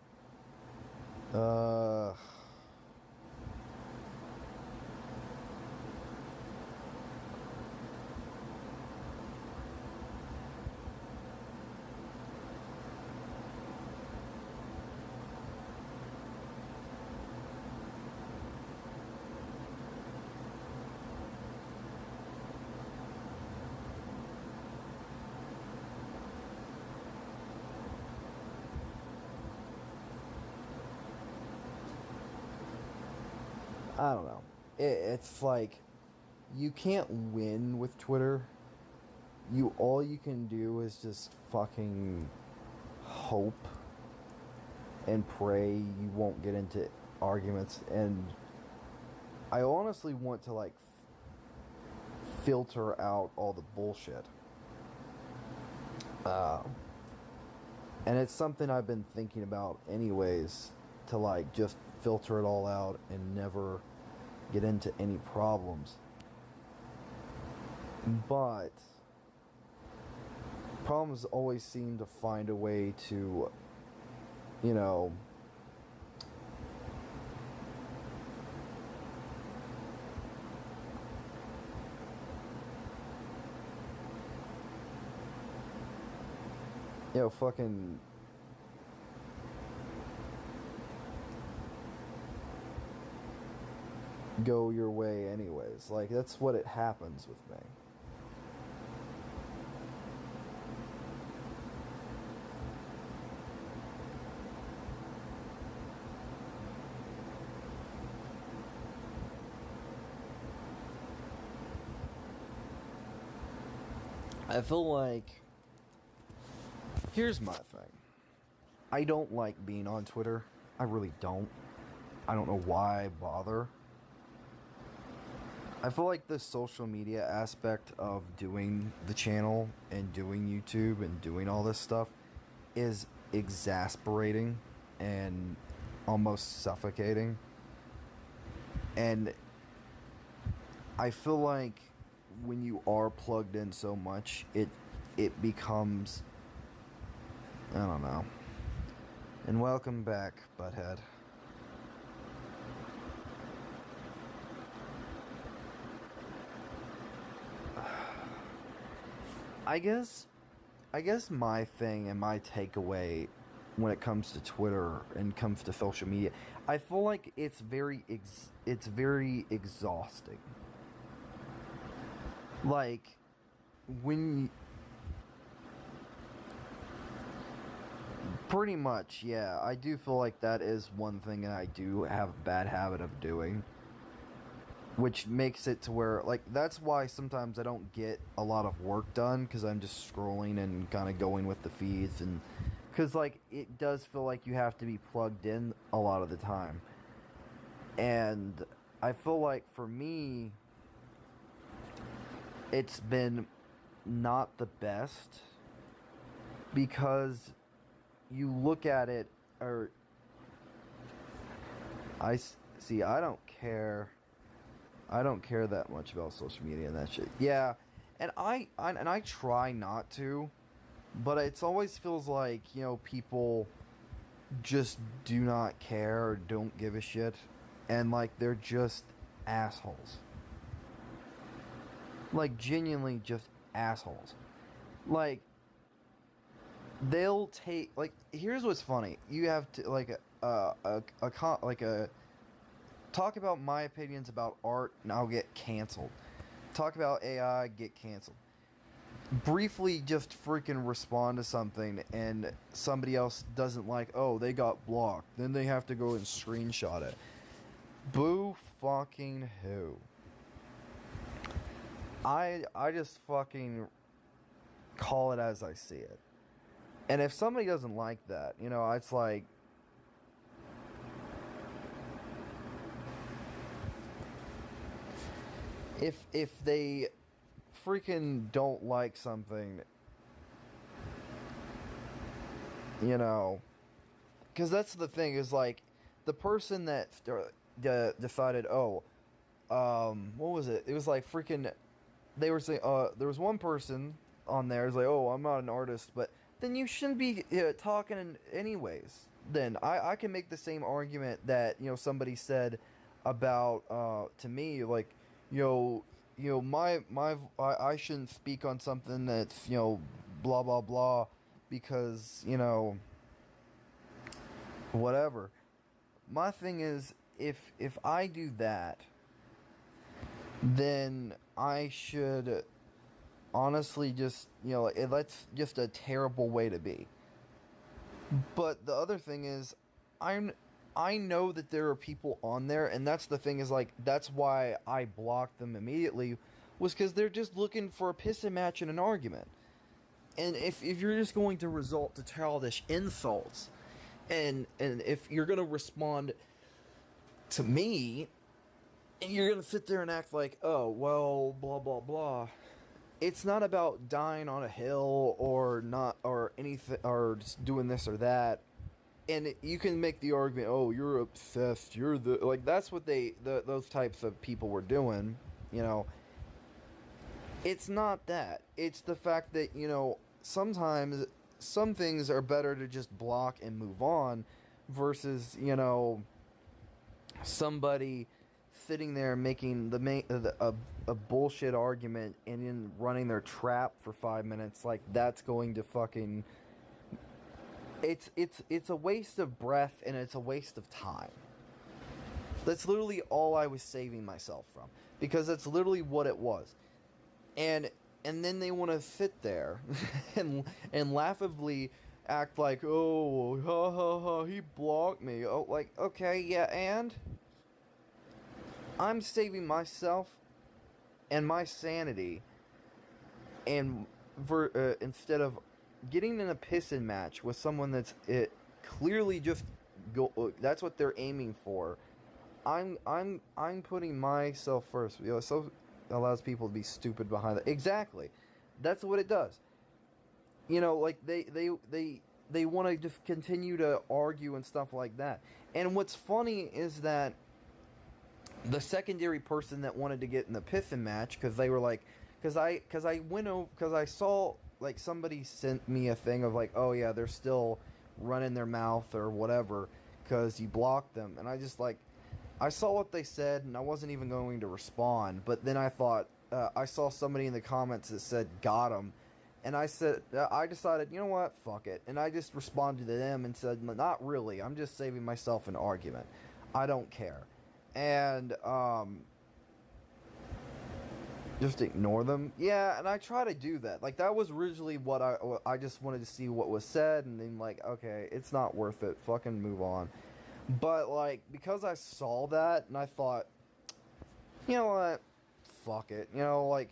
I don't know. It's like, you can't win with Twitter. All you can do is just fucking hope and pray you won't get into arguments. And I honestly want to, like, filter out all the bullshit. And it's something I've been thinking about anyways, to like just filter it all out and never get into any problems. But problems always seem to find a way to, you know, fucking go your way anyways. Like, that's what it happens with me. I feel like, here's my thing. I don't like being on Twitter. I really don't. I don't know why I bother. I feel like the social media aspect of doing the channel and doing YouTube and doing all this stuff is exasperating and almost suffocating. And I feel like when you are plugged in so much, it becomes, I don't know. And welcome back, butthead. I guess my thing and my takeaway when it comes to Twitter and comes to social media, I feel like it's very exhausting. Like, when pretty much, yeah, I do feel like that is one thing that I do have a bad habit of doing, which makes it to where, like, that's why sometimes I don't get a lot of work done, because I'm just scrolling and kind of going with the feeds, and because, like, it does feel like you have to be plugged in a lot of the time. And I feel like for me, it's been not the best, because you look at it, or I don't care that much about social media and that shit. Yeah, and I try not to, but it always feels like, you know, people just do not care or don't give a shit, and like they're just assholes. Like, genuinely just assholes. Like, they'll take, like, here's what's funny. You have to, like, talk about my opinions about art and I'll get canceled. Talk about AI, get canceled. Briefly just freaking respond to something and somebody else doesn't like, oh, they got blocked. Then they have to go and screenshot it. Boo fucking who. I just fucking call it as I see it. And if somebody doesn't like that, you know, it's like, if they freaking don't like something, you know, because that's the thing, is like, the person that decided, oh, what was it? It was like freaking, they were saying, there was one person on there who's like, oh, I'm not an artist, but then you shouldn't be talking anyways. Then I can make the same argument that, you know, somebody said about to me, like, you know, I shouldn't speak on something that's, you know, blah blah blah, because, you know, whatever. My thing is, if I do that, then I should honestly just, you know, that's just a terrible way to be. But the other thing is, I know that there are people on there, and that's the thing, is like, that's why I blocked them immediately, was because they're just looking for a pissing match in an argument. And if you're just going to resort to childish insults, and if you're going to respond to me And you're gonna sit there and act like, oh, well, blah, blah, blah. It's not about dying on a hill or not, or anything, or just doing this or that. And you can make the argument, oh, you're obsessed, you're the, like, that's what those types of people were doing, you know. It's not that. It's the fact that, you know, sometimes some things are better to just block and move on versus, you know, somebody sitting there making a bullshit argument and then running their trap for 5 minutes. Like, that's going to fucking... It's a waste of breath and it's a waste of time. That's literally all I was saving myself from, because that's literally what it was. And then they want to sit there and laughably act like, oh, ha ha ha, he blocked me. Oh, like, okay, yeah, and I'm saving myself and my sanity, and instead of getting in a pissing match with someone that's clearly just that's what they're aiming for. I'm putting myself first. You know, so allows people to be stupid behind it. Exactly, that's what it does. You know, like they want to just continue to argue and stuff like that. And what's funny is that the secondary person that wanted to get in the pissing match, because they were like, because I saw, like, somebody sent me a thing of like, oh yeah, they're still running their mouth or whatever because you blocked them, and I just, like, I saw what they said and I wasn't even going to respond, but then I thought, I saw somebody in the comments that said got him, and I decided, you know what, fuck it, and I just responded to them and said, not really, I'm just saving myself an argument, I don't care. And just ignore them. Yeah, and I try to do that. Like, that was originally what I just wanted to see what was said, and then, like, okay, it's not worth it, fucking move on. But, like, because I saw that, and I thought, you know what, fuck it. You know, like,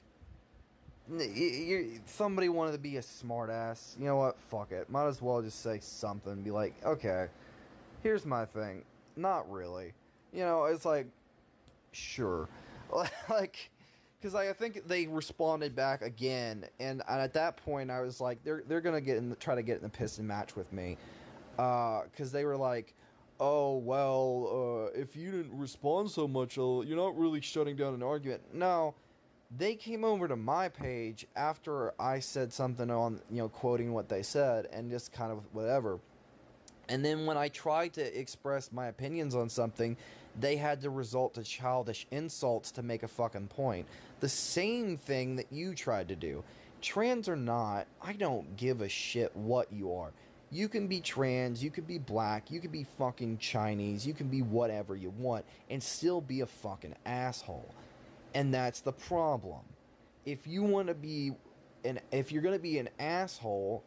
somebody wanted to be a smartass. You know what, fuck it. Might as well just say something. Be like, okay, here's my thing. Not really. You know, it's like, sure. Like, because I think they responded back again, and at that point I was like, they're gonna try to get in the piston match with me, because they were like, oh well, if you didn't respond so much, you're not really shutting down an argument. No, they came over to my page after I said something on, you know, quoting what they said and just kind of whatever. And then when I tried to express my opinions on something, they had to resort to childish insults to make a fucking point. The same thing that you tried to do. Trans or not, I don't give a shit what you are. You can be trans, you can be black, you can be fucking Chinese, you can be whatever you want, and still be a fucking asshole. And that's the problem. If you want to be if you're going to be an asshole,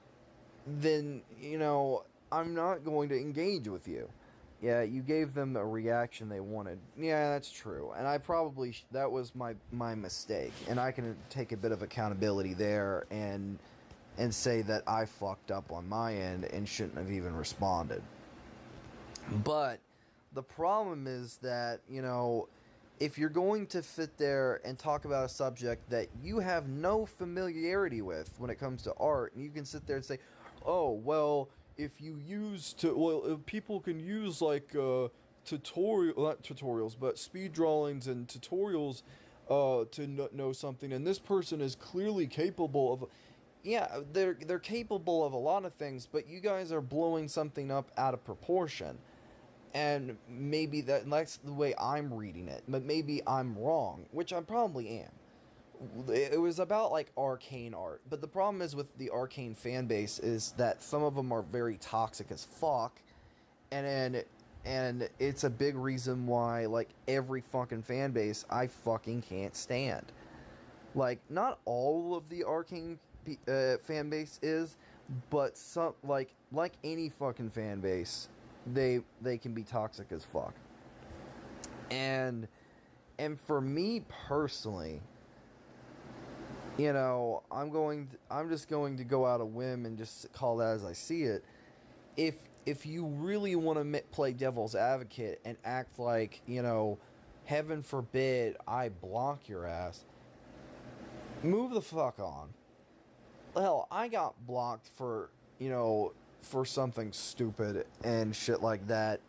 then, you know, I'm not going to engage with you. Yeah, you gave them a reaction they wanted. Yeah, that's true. And I probably... that was my mistake. And I can take a bit of accountability there and say that I fucked up on my end and shouldn't have even responded. But the problem is that, you know, if you're going to sit there and talk about a subject that you have no familiarity with when it comes to art, and you can sit there and say, oh, well... if you use if people can use, like, not tutorials, but speed drawings and tutorials to know something, and this person is clearly capable of... yeah, they're capable of a lot of things, but you guys are blowing something up out of proportion. And maybe that's the way I'm reading it, but maybe I'm wrong, which I probably am. It was about, like, arcane art, but the problem is with the arcane fan base is that some of them are very toxic as fuck, and it's a big reason why, like, every fucking fan base I fucking can't stand. Like, not all of the arcane fan base is, but some, like any fucking fan base, they can be toxic as fuck. And for me personally, you know, I'm just going to go out a whim and just call that as I see it. If you really want to play devil's advocate and act like, you know, heaven forbid I block your ass, move the fuck on. Hell, I got blocked for, for something stupid and shit like that.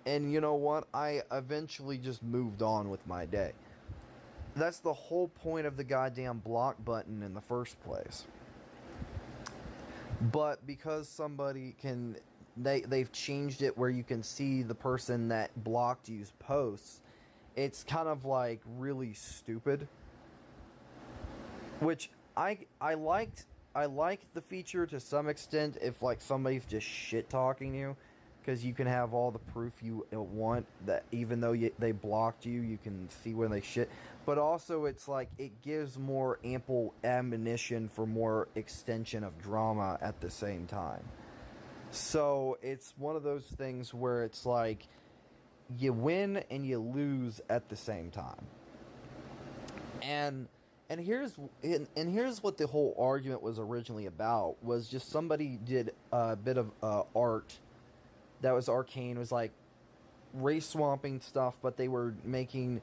And you know what? I eventually just moved on with my day. That's the whole point of the goddamn block button in the first place. But because somebody can, they've changed it where you can see the person that blocked you's posts, it's kind of like really stupid. Which I liked the feature to some extent if like somebody's just shit talking you, because you can have all the proof you want that even though they blocked you, you can see when they shit. But also it's like it gives more ample ammunition for more extension of drama at the same time. So it's one of those things where it's like you win and you lose at the same time. And here's what the whole argument was originally about, was just somebody did a bit of art that was arcane. It was like race swapping stuff, but they were making,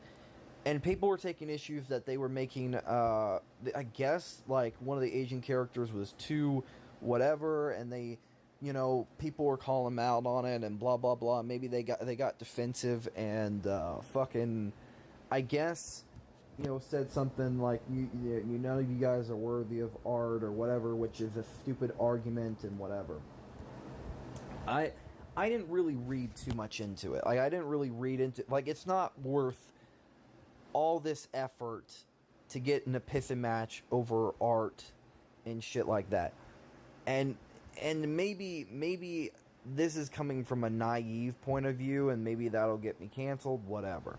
and people were taking issues that they were making, I guess, like one of the Asian characters was too whatever, and they, people were calling them out on it and blah blah blah. Maybe they got defensive and fucking, I guess, said something like, none of you guys are worthy of art or whatever, which is a stupid argument and whatever. I didn't really read too much into it. Like, I didn't really read into... Like, it's not worth all this effort to get an epiphany match over art and shit like that. And maybe this is coming from a naive point of view, and maybe that'll get me canceled, whatever.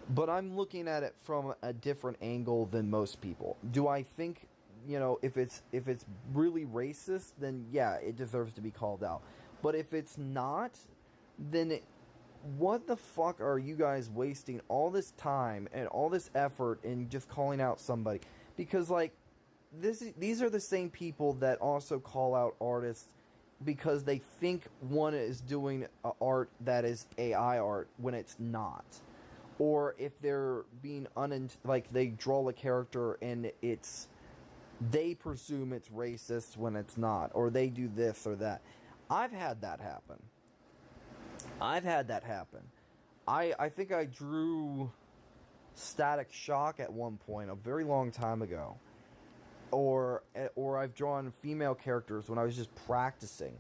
But I'm looking at it from a different angle than most people. Do I think, if it's really racist, then yeah, it deserves to be called out. But if it's not, then what the fuck are you guys wasting all this time and all this effort in just calling out somebody? Because, like, these are the same people that also call out artists because they think one is doing art that is AI art when it's not. Or if they're being like they draw a character and they presume it's racist when it's not. Or they do this or that. I've had that happen. I think I drew Static Shock at one point, a very long time ago. Or I've drawn female characters when I was just practicing.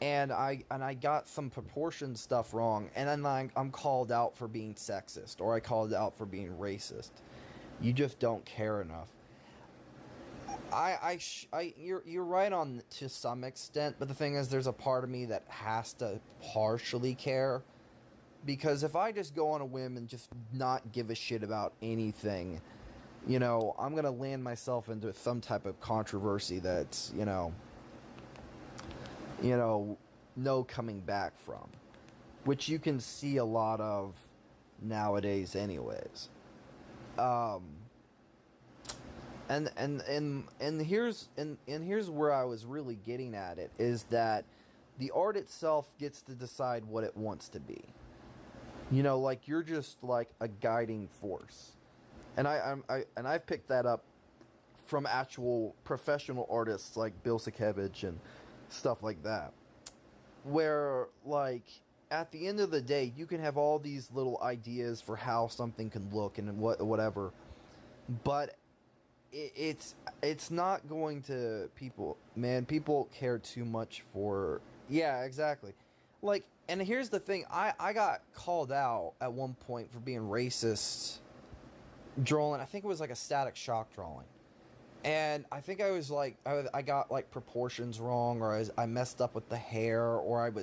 And I got some proportion stuff wrong. And then I'm called out for being sexist. Or I called out for being racist. You just don't care enough. You're right on to some extent, but the thing is, there's a part of me that has to partially care, because if I just go on a whim and just not give a shit about anything, I'm gonna land myself into some type of controversy that's, no coming back from, which you can see a lot of nowadays, anyways. And here's where I was really getting at it, is that the art itself gets to decide what it wants to be. Like, you're just like a guiding force. And I've picked that up from actual professional artists like Bill Sienkiewicz and stuff like that. Where, like, at the end of the day, you can have all these little ideas for how something can look and whatever, but it's not going to people. Man, people care too much for... Yeah, exactly. Like, and here's the thing. I got called out at one point for being racist drawing. I think it was like a Static Shock drawing. And I think I was like... I got like proportions wrong, or I messed up with the hair, or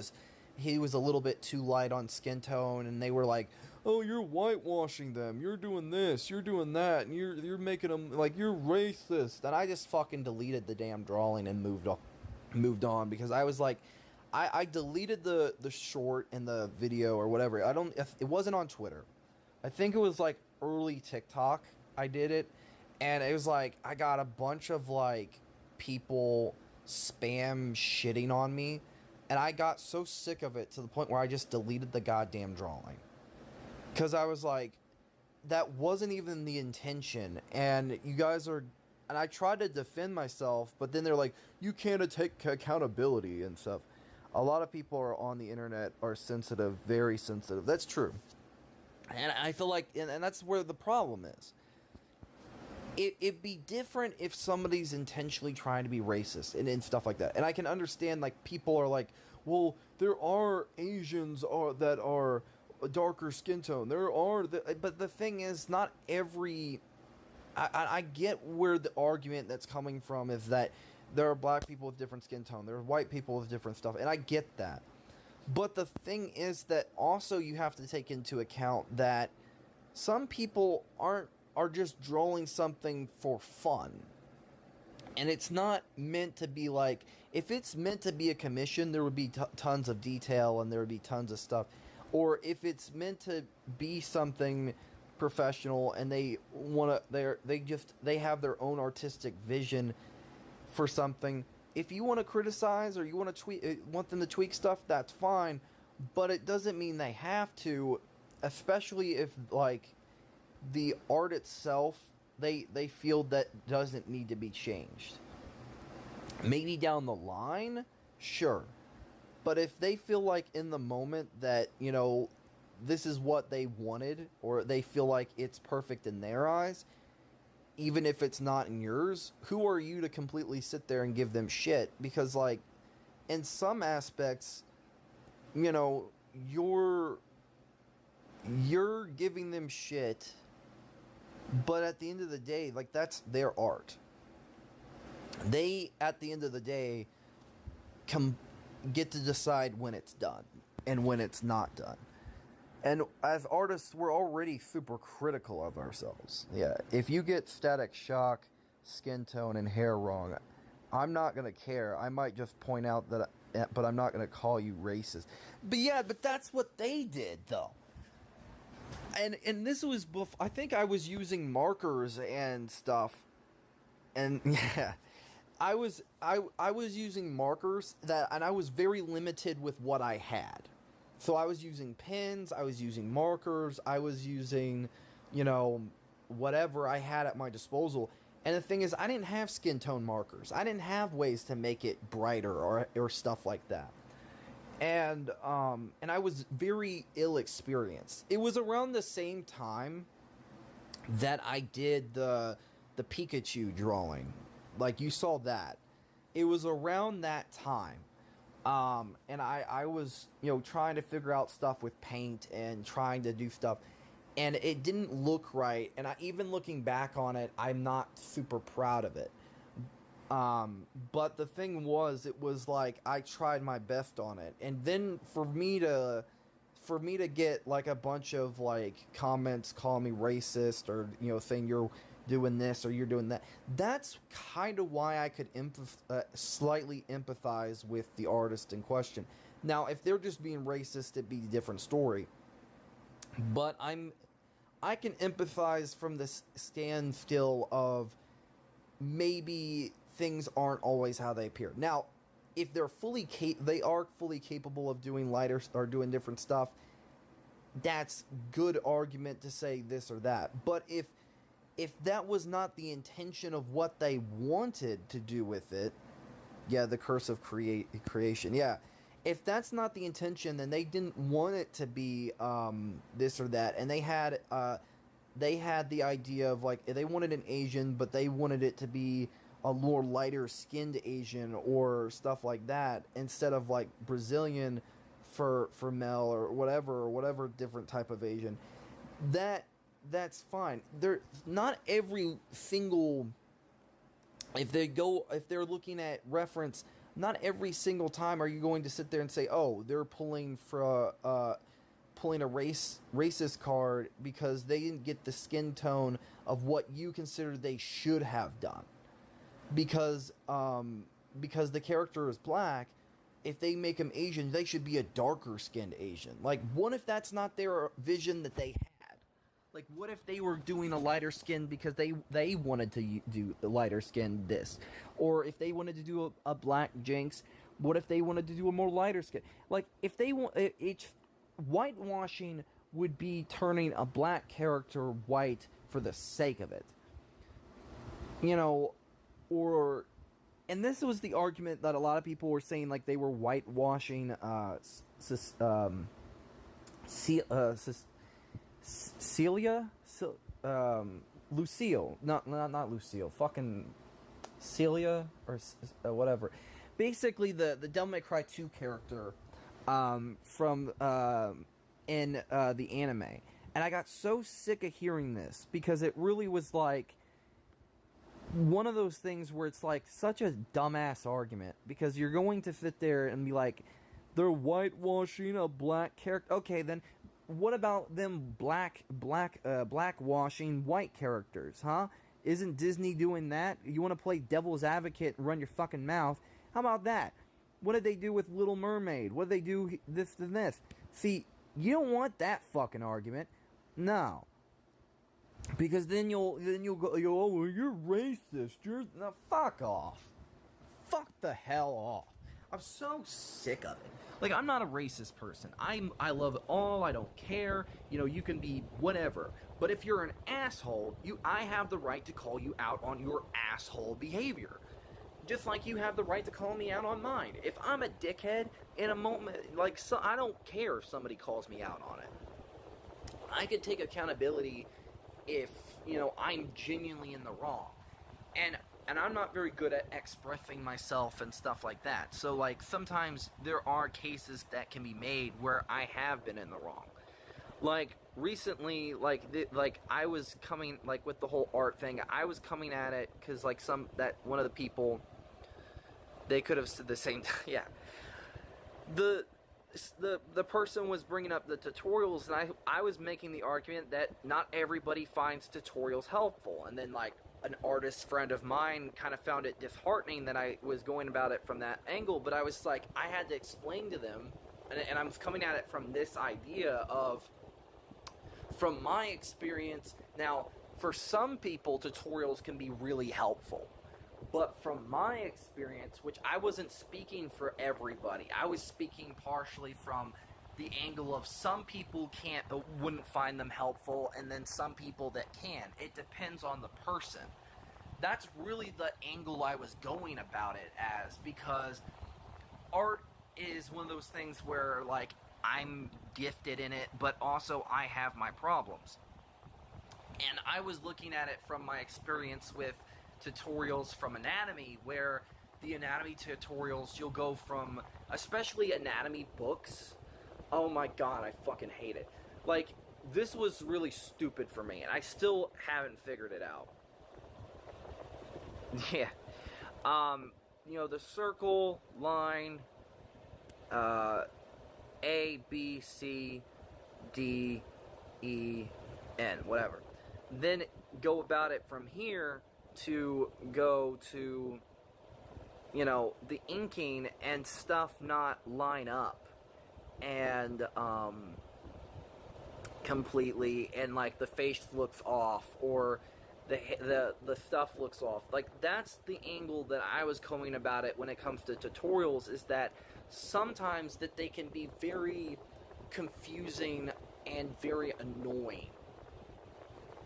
he was a little bit too light on skin tone, and they were like, oh, you're whitewashing them, you're doing this, you're doing that, and you're making them, like, you're racist. And I just fucking deleted the damn drawing and moved on, because I was like, I deleted the short and the video or whatever. It wasn't on Twitter. I think it was like early TikTok I did it, and it was like, I got a bunch of like people spam shitting on me. And I got so sick of it to the point where I just deleted the goddamn drawing. Because I was like, that wasn't even the intention, and you guys are, and I tried to defend myself, but then they're like, you can't take accountability and stuff. A lot of people are on the internet are sensitive, very sensitive. That's true. And I feel like, and that's where the problem is. It'd be different if somebody's intentionally trying to be racist and stuff like that. And I can understand, like, people are like, well, there are Asians that are a darker skin tone. But the thing is, not every. I get where the argument that's coming from is that there are black people with different skin tone. There are white people with different stuff. And I get that. But the thing is that also you have to take into account that some people are just drawing something for fun. And it's not meant to be like, if it's meant to be a commission, there would be tons of detail and there would be tons of stuff. Or if it's meant to be something professional and they have their own artistic vision for something. If you want to criticize or you want them to tweak stuff, that's fine, but it doesn't mean they have to, especially if, like, the art itself, they feel that doesn't need to be changed. Maybe down the line, sure. But if they feel like in the moment that, you know, this is what they wanted, or they feel like it's perfect in their eyes, even if it's not in yours, who are you to completely sit there and give them shit? Because, like, in some aspects, you know, you're giving them shit, but at the end of the day, like, that's their art. They, at the end of the day, get to decide when it's done and when it's not done. And as artists, we're already super critical of ourselves. Yeah, if you get Static Shock, skin tone, and hair wrong, I'm not going to care. I might just point out that, but I'm not going to call you racist. But yeah, but that's what they did, though. And this was before, I think I was using markers and stuff. And yeah, I was using markers and I was very limited with what I had. So I was using pens, I was using markers, I was using, you know, whatever I had at my disposal. And the thing is, I didn't have skin tone markers. I didn't have ways to make it brighter or stuff like that. And I was very ill-experienced. It was around the same time that I did the Pikachu drawing. Like, you saw that. It was around that time. And I was, you know, trying to figure out stuff with paint and trying to do stuff, and it didn't look right, and even looking back on it, I'm not super proud of it. But the thing was, it was like, I tried my best on it, and then for me to get, like, a bunch of, like, comments calling me racist, or, you know, saying you're doing this or you're doing that, that's kind of why I could slightly empathize with the artist in question. Now, if they're just being racist, it'd be a different story. But I can empathize from this standstill of maybe things aren't always how they appear. Now, if they're they are fully capable of doing lighter or doing different stuff, that's good argument to say this or that. But if that was not the intention of what they wanted to do with it, yeah, the curse of creation, yeah. If that's not the intention, then they didn't want it to be this or that, and they had the idea of, like, they wanted an Asian, but they wanted it to be a more lighter skinned Asian or stuff like that, instead of, like, Brazilian for Mel or whatever different type of Asian. That's fine. Not every single, if they're looking at reference, not every single time are you going to sit there and say, oh, they're pulling a racist card because they didn't get the skin tone of what you consider they should have done. Because the character is black, if they make him Asian, they should be a darker skinned Asian. Like, what if that's not their vision that they had? Like, what if they were doing a lighter skin because they wanted to do the lighter skin this? Or if they wanted to do a black Jinx, what if they wanted to do a more lighter skin? Like, if they want, it's whitewashing would be turning a black character white for the sake of it. You know, or... And this was the argument that a lot of people were saying, like, they were whitewashing, Lucille, not Lucille, fucking Celia or whatever. Basically, the Devil May Cry 2 character from in the anime, and I got so sick of hearing this because it really was like one of those things where it's like such a dumbass argument because you're going to sit there and be like, they're whitewashing a black character. Okay, then what about them blackwashing white characters, huh? Isn't Disney doing that? You want to play devil's advocate and run your fucking mouth? How about that? What did they do with Little Mermaid? What did they do this and this? See, you don't want that fucking argument. No. Because then you'll go, oh, well, you're racist. Now fuck off. Fuck the hell off. I'm so sick of it. Like, I'm not a racist person. I love it all. I don't care. You know, you can be whatever. But if you're an asshole, I have the right to call you out on your asshole behavior. Just like you have the right to call me out on mine. If I'm a dickhead in a moment, like, so I don't care if somebody calls me out on it. I could take accountability if, you know, I'm genuinely in the wrong. And I'm not very good at expressing myself and stuff like that. So, like, sometimes there are cases that can be made where I have been in the wrong. Like, recently, like I was coming, like, with the whole art thing, I was coming at it because, like, one of the people, they could have said the same thing. Yeah. The person was bringing up the tutorials, and I was making the argument that not everybody finds tutorials helpful. And then, like, an artist friend of mine kind of found it disheartening that I was going about it from that angle, but I was like, I had to explain to them, and I'm coming at it from this idea of, from my experience, now, for some people, tutorials can be really helpful, but from my experience, which I wasn't speaking for everybody, I was speaking partially from the angle of some people wouldn't find them helpful, and then some people that can. It depends on the person. That's really the angle I was going about it as, because art is one of those things where, like, I'm gifted in it, but also I have my problems. And I was looking at it from my experience with tutorials from anatomy, where the anatomy tutorials, you'll go from, especially anatomy books. Oh my god, I fucking hate it. Like, this was really stupid for me, and I still haven't figured it out. Yeah. You know, the circle, line, A, B, C, D, E, N, whatever. Then go about it from here to go to, you know, the inking and stuff not line up. And, completely, and, like, the face looks off, or the stuff looks off. Like, that's the angle that I was coming about it when it comes to tutorials, is that sometimes that they can be very confusing and very annoying.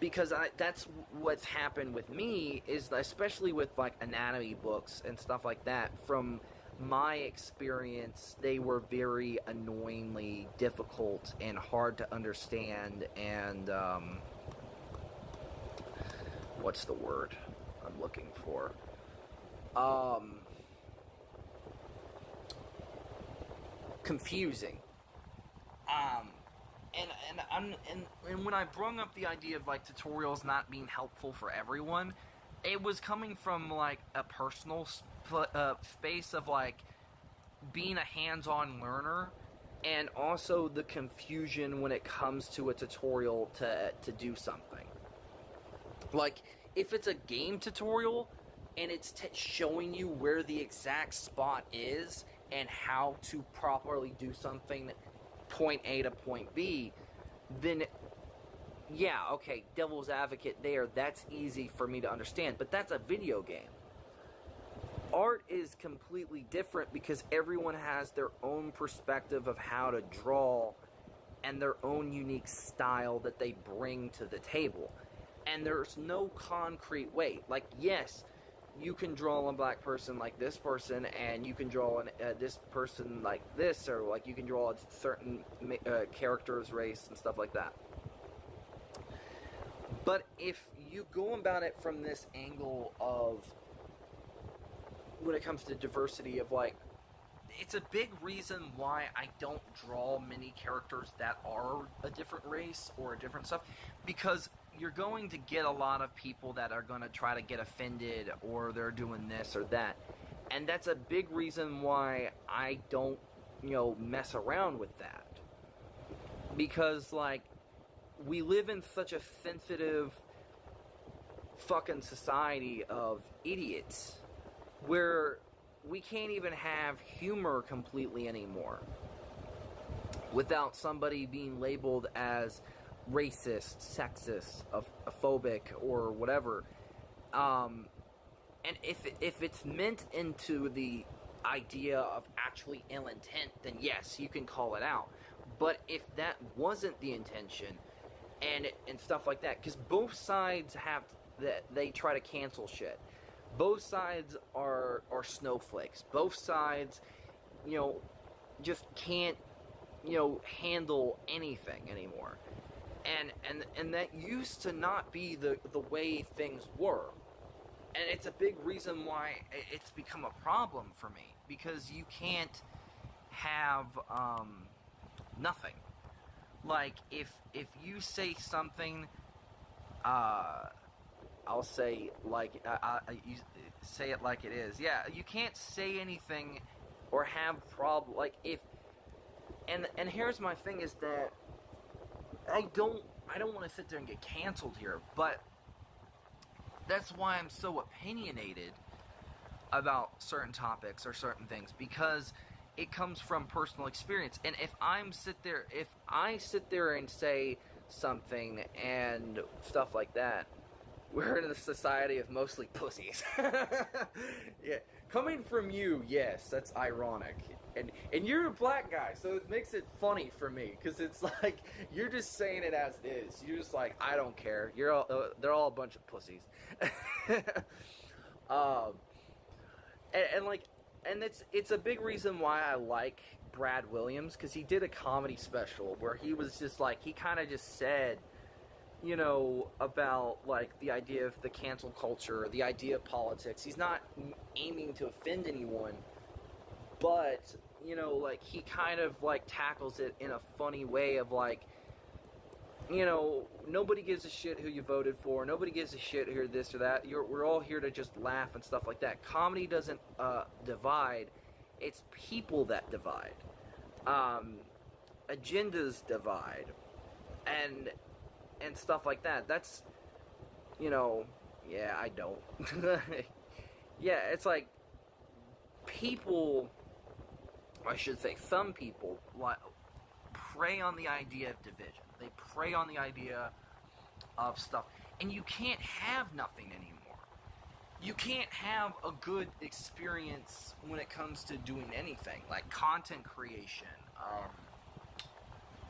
Because that's what's happened with me, is especially with, like, anatomy books and stuff like that, from my experience, they were very annoyingly difficult and hard to understand, and, what's the word I'm looking for? Confusing. And when I brung up the idea of, like, tutorials not being helpful for everyone, it was coming from, like, a personal space of, like, being a hands-on learner, and also the confusion when it comes to a tutorial to do something. Like, if it's a game tutorial and it's showing you where the exact spot is and how to properly do something, point A to point B, then yeah, okay, devil's advocate there, that's easy for me to understand, but that's a video game. Art is completely different because everyone has their own perspective of how to draw and their own unique style that they bring to the table. And there's no concrete way. Like, yes, you can draw a black person like this person, and you can draw this person like this, or like you can draw a certain character's race and stuff like that. But if you go about it from this angle of, when it comes to diversity, of like, it's a big reason why I don't draw many characters that are a different race or a different stuff, because you're going to get a lot of people that are going to try to get offended, or they're doing this or that. And that's a big reason why I don't, mess around with that. Because, like, we live in such a sensitive fucking society of idiots where we can't even have humor completely anymore without somebody being labeled as racist, sexist, phobic, or whatever. And if it's meant into the idea of actually ill intent, then yes, you can call it out. But if that wasn't the intention, and stuff like that, because both sides have that, they try to cancel shit. Both sides are snowflakes. Both sides, just can't, handle anything anymore. And that used to not be the way things were. And it's a big reason why it's become a problem for me. Because you can't have nothing. Like, if you say something, I'll say, like, you say it like it is. Yeah, you can't say anything or have problem. Like, if, and here's my thing, is that I don't want to sit there and get canceled here, but that's why I'm so opinionated about certain topics or certain things, because it comes from personal experience. And if I sit there and say something and stuff like that, we're in a society of mostly pussies. Yeah, coming from you, yes, that's ironic. And you're a black guy, so it makes it funny for me, because it's like you're just saying it as it is. You're just like, I don't care. They're all a bunch of pussies. And it's a big reason why I like Brad Williams, because he did a comedy special where he was just like, he kind of just said, about, like, the idea of the cancel culture, the idea of politics. He's not aiming to offend anyone, but, like, he kind of, like, tackles it in a funny way of, like, nobody gives a shit who you voted for, nobody gives a shit who this or that, we're all here to just laugh and stuff like that. Comedy doesn't divide, it's people that divide. Agendas divide. And stuff like that. That's, yeah, I don't. Yeah, it's like, people, I should say, some people, prey on the idea of division. They prey on the idea of stuff. And you can't have nothing anymore. You can't have a good experience when it comes to doing anything. Like content creation,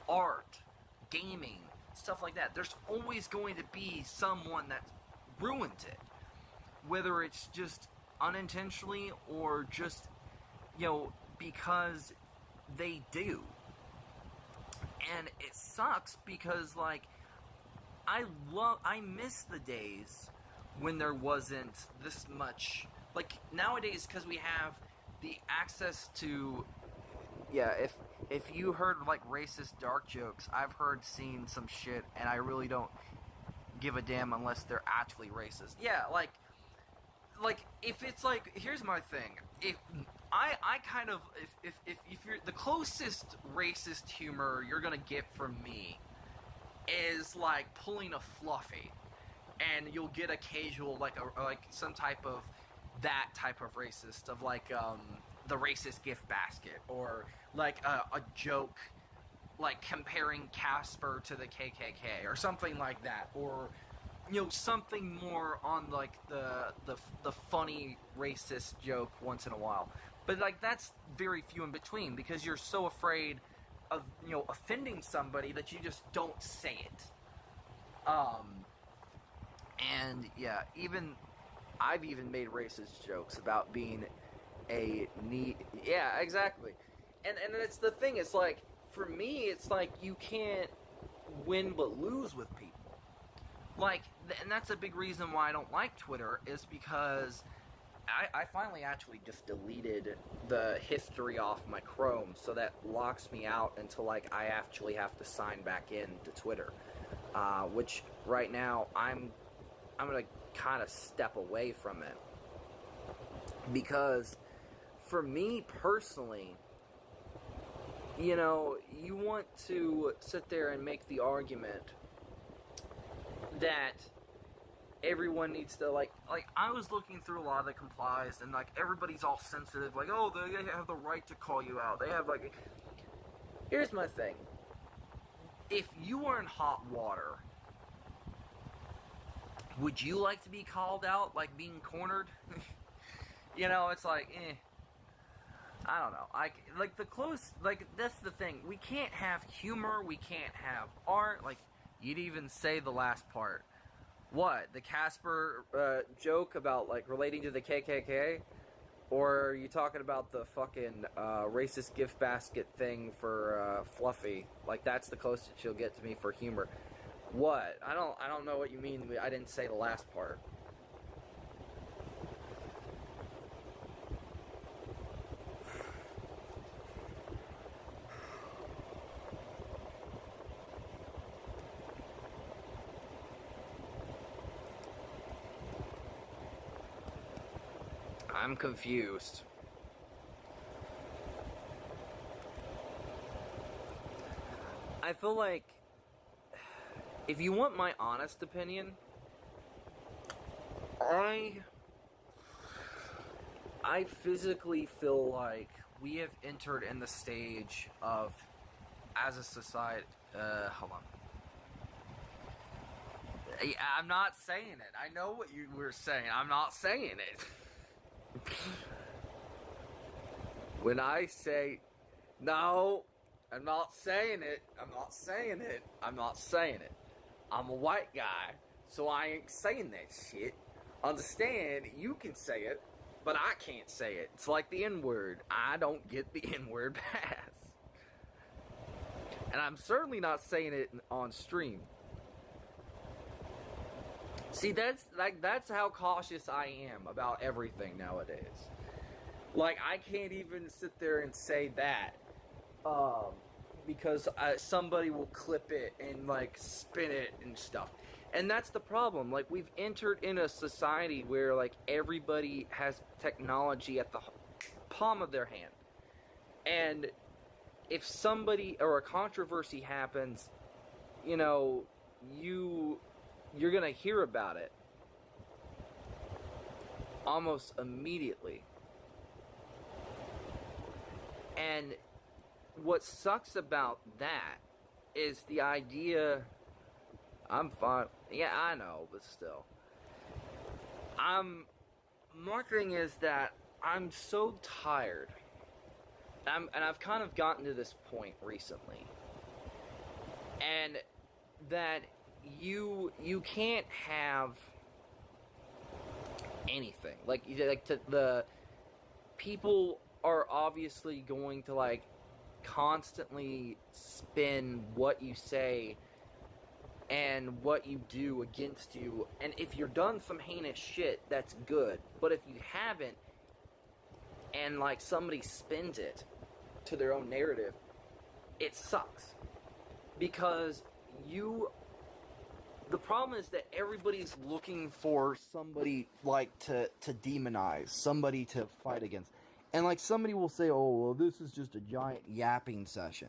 art, gaming, stuff like that. There's always going to be someone that ruins it. Whether it's just unintentionally or just, because they do. And it sucks because, like, I miss the days when there wasn't this much, like, nowadays, because we have the access to, yeah, if you heard, like, racist dark jokes, I've seen some shit, and I really don't give a damn unless they're actually racist. Yeah, like, if it's like, here's my thing. If I kind of, if you're, the closest racist humor you're gonna get from me is, like, pulling a Fluffy, and you'll get a casual, like some type of, that type of racist, of, like, the racist gift basket, or like a joke like comparing Casper to the KKK or something like that, or something more on like the funny racist joke once in a while. But like that's very few in between, because you're so afraid of, you know, offending somebody that you just don't say it. And yeah, even I've even made racist jokes about being a need. Yeah, exactly. And it's the thing. It's like, for me, it's like you can't win but lose with people. Like, and that's a big reason why I don't like Twitter, is because I finally actually just deleted the history off my Chrome, so that locks me out until, like, I actually have to sign back in to Twitter. Which right now I'm gonna kind of step away from it, because for me personally, you know, you want to sit there and make the argument that everyone needs to, like I was looking through a lot of the complies, and like everybody's all sensitive, like, oh, they have the right to call you out. They have, like, here's my thing. If you were in hot water, would you like to be called out, like being cornered? You know, it's like, I don't know. Like the close, like, that's the thing. We can't have humor. We can't have art. Like, you'd even say the last part. What? The Casper joke about, like, relating to the KKK? Or are you talking about the fucking racist gift basket thing for Fluffy? Like, that's the closest she'll get to me for humor. What? I don't know what you mean. I didn't say the last part. I'm confused. I feel like, if you want my honest opinion, I physically feel like we have entered in the stage of, as a society, hold on. I'm not saying it. I know what you were saying. I'm not saying it. When I say, no, I'm not saying it. I'm not saying it. I'm not saying it. I'm a white guy, so I ain't saying that shit. Understand, you can say it, but I can't say it. It's like the N-word. I don't get the N-word pass. And I'm certainly not saying it on stream. See, that's how cautious I am about everything nowadays. Like, I can't even sit there and say that, because somebody will clip it and, like, spin it and stuff. And that's the problem. Like, we've entered in a society where, like, everybody has technology at the palm of their hand. And if somebody or a controversy happens, you know, you're gonna hear about it almost immediately. And what sucks about that is the idea. I'm fine. Yeah, I know, but still. My thing is that I'm so tired. And I've kind of gotten to this point recently. And that you can't have anything. Like the people are obviously going to, like, constantly spin what you say and what you do against you. And if you're done some heinous shit, that's good. But if you haven't, and, like, somebody spins it to their own narrative, it sucks. Because the problem is that everybody's looking for somebody, like, to demonize, somebody to fight against. And, like, somebody will say, oh, well, this is just a giant yapping session.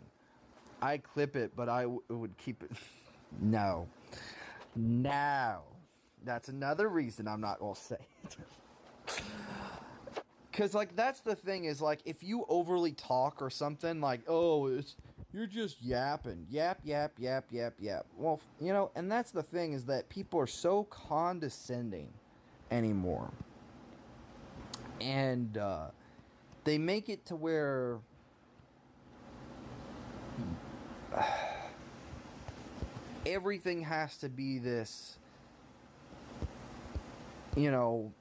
I clip it, but I would keep it. No. That's another reason I'm not going to say it. Because, like, that's the thing is, like, if you overly talk or something, like, oh, you're just yapping. Yap. Well, you know, and that's the thing is that people are so condescending anymore. And, they make it to where everything has to be this, you know,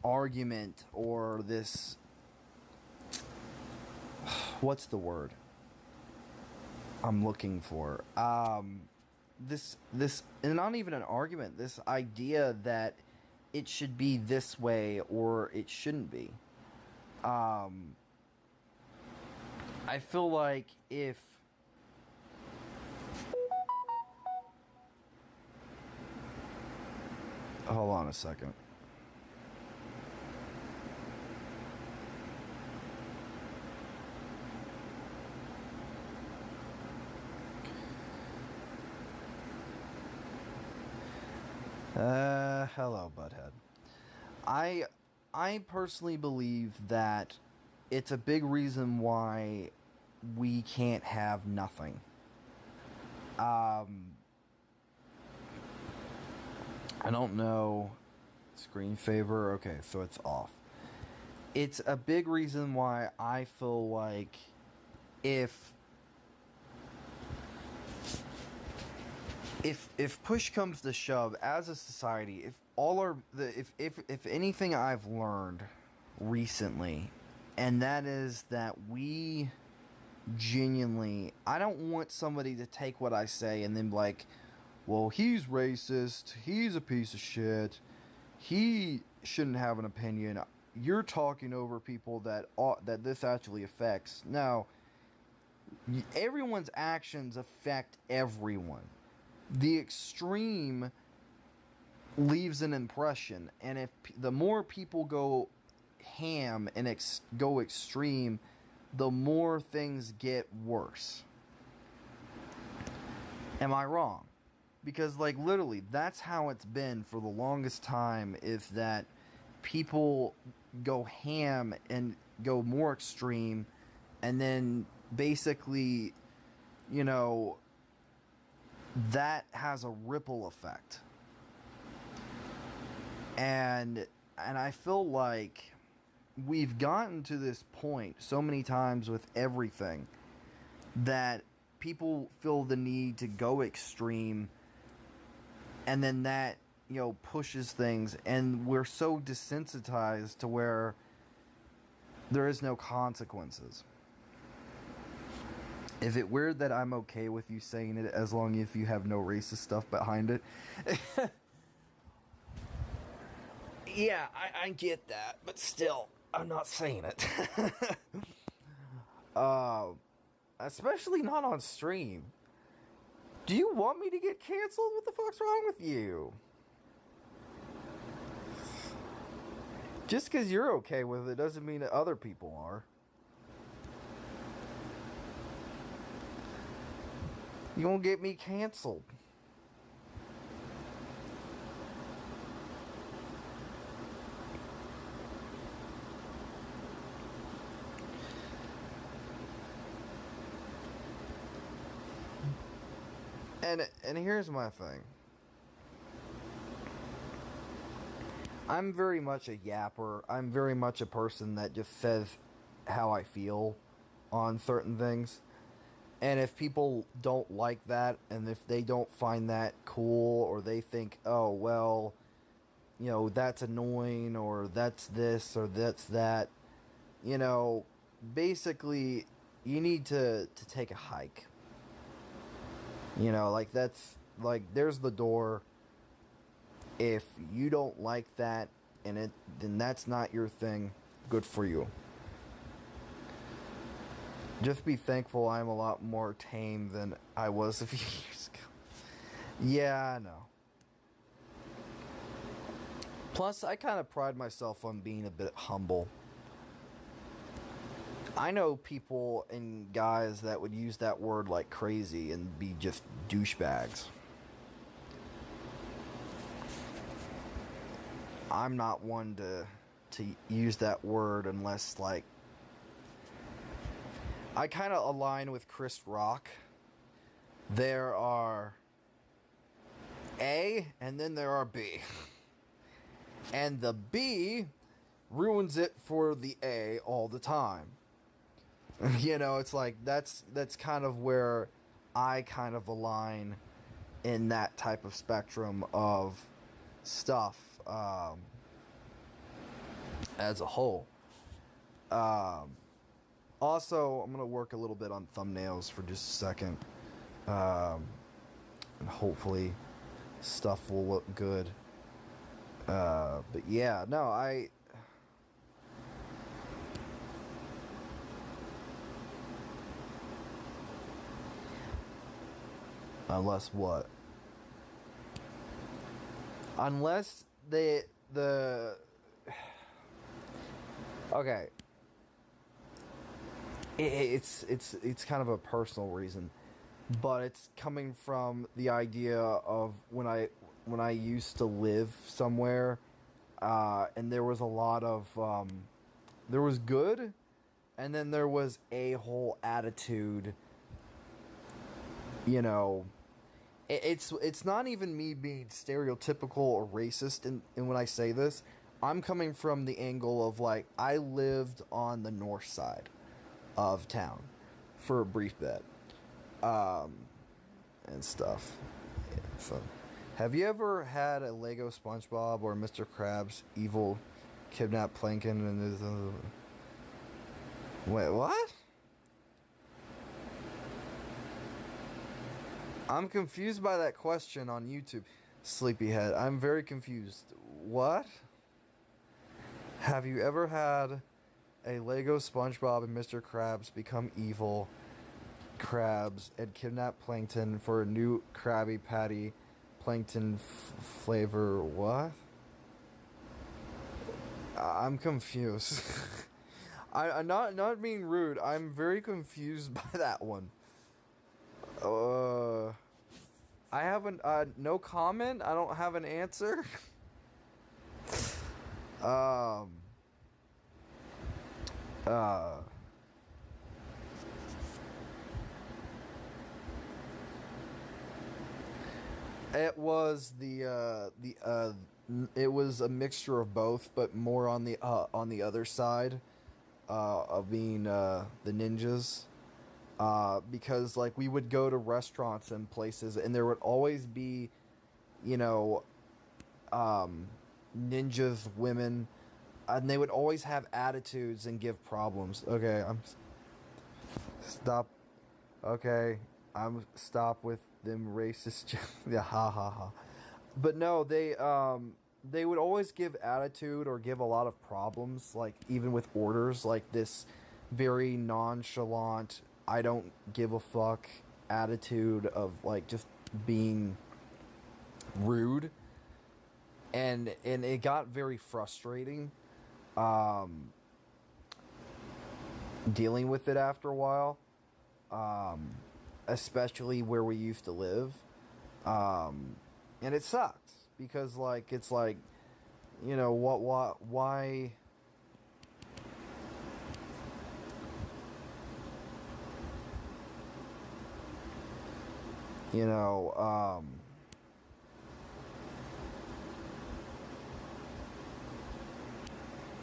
argument or this, what's the word I'm looking for? This, and not even an argument, this idea that it should be this way or it shouldn't be. I feel like if hold on a second. Hello, butthead. I personally believe that it's a big reason why we can't have nothing. I don't know. Screensaver. Okay, so it's off. It's a big reason why I feel like if push comes to shove, as a society, if anything I've learned recently, and that is that we genuinely, I don't want somebody to take what I say and then be like, well, he's racist, he's a piece of shit, he shouldn't have an opinion, you're talking over people that this actually affects. No, everyone's actions affect everyone. The extreme leaves an impression, and if the more people go ham and go extreme, the more things get worse. Am I wrong? Because, like, literally, that's how it's been for the longest time, is that people go ham and go more extreme, and then basically, you know, that has a ripple effect. And I feel like we've gotten to this point so many times with everything that people feel the need to go extreme, and then that, you know, pushes things, and we're so desensitized to where there is no consequences. Is it weird that I'm okay with you saying it as long as you have no racist stuff behind it? Yeah, I get that, but still, I'm not saying it. Especially not on stream. Do you want me to get canceled? What the fuck's wrong with you? Just because you're okay with it doesn't mean that other people are. You gonna get me canceled. And here's my thing. I'm very much a yapper. I'm very much a person that just says how I feel on certain things. And if people don't like that, and if they don't find that cool, or they think, oh, well, you know, that's annoying, or that's this, or that's that, you know, basically, you need to take a hike. You know, like, that's, like, there's the door. If you don't like that, and then that's not your thing, good for you. Just be thankful I'm a lot more tame than I was a few years ago. Yeah, I know. Plus, I kind of pride myself on being a bit humble. I know people and guys that would use that word like crazy and be just douchebags. I'm not one to use that word unless, like, I kind of align with Chris Rock. There are A, and then there are B. And the B ruins it for the A all the time. You know, it's like, that's kind of where I kind of align in that type of spectrum of stuff as a whole. Also, I'm going to work a little bit on thumbnails for just a second. And hopefully stuff will look good. But yeah, no, unless what? Unless the okay. It's kind of a personal reason, but it's coming from the idea of when I used to live somewhere, and there was a lot of there was good, and then there was a whole attitude. You know, it's not even me being stereotypical or racist, and when I say this, I'm coming from the angle of like I lived on the north side of town for a brief bit, and stuff. Yeah, so, have you ever had a Lego SpongeBob or Mr. Krabs evil kidnap Plankton and his? Wait, what? I'm confused by that question on YouTube, Sleepyhead. I'm very confused. What? Have you ever had a Lego SpongeBob and Mr. Krabs become evil crabs and kidnap Plankton for a new Krabby Patty Plankton flavor? What? I'm confused. I'm not being rude. I'm very confused by that one. I haven't, no comment. I don't have an answer. It was it was a mixture of both, but more on the other side, of being, the ninjas. Because like we would go to restaurants and places and there would always be, you know, ninjas, women, and they would always have attitudes and give problems. Okay, stop. Okay, I'm stop with them racist. Yeah, ha ha ha. But no, they would always give attitude or give a lot of problems, like even with orders, like this very nonchalant, I don't give a fuck attitude of like just being rude, and it got very frustrating dealing with it after a while, especially where we used to live, and it sucked because like it's like, you know, why. You know,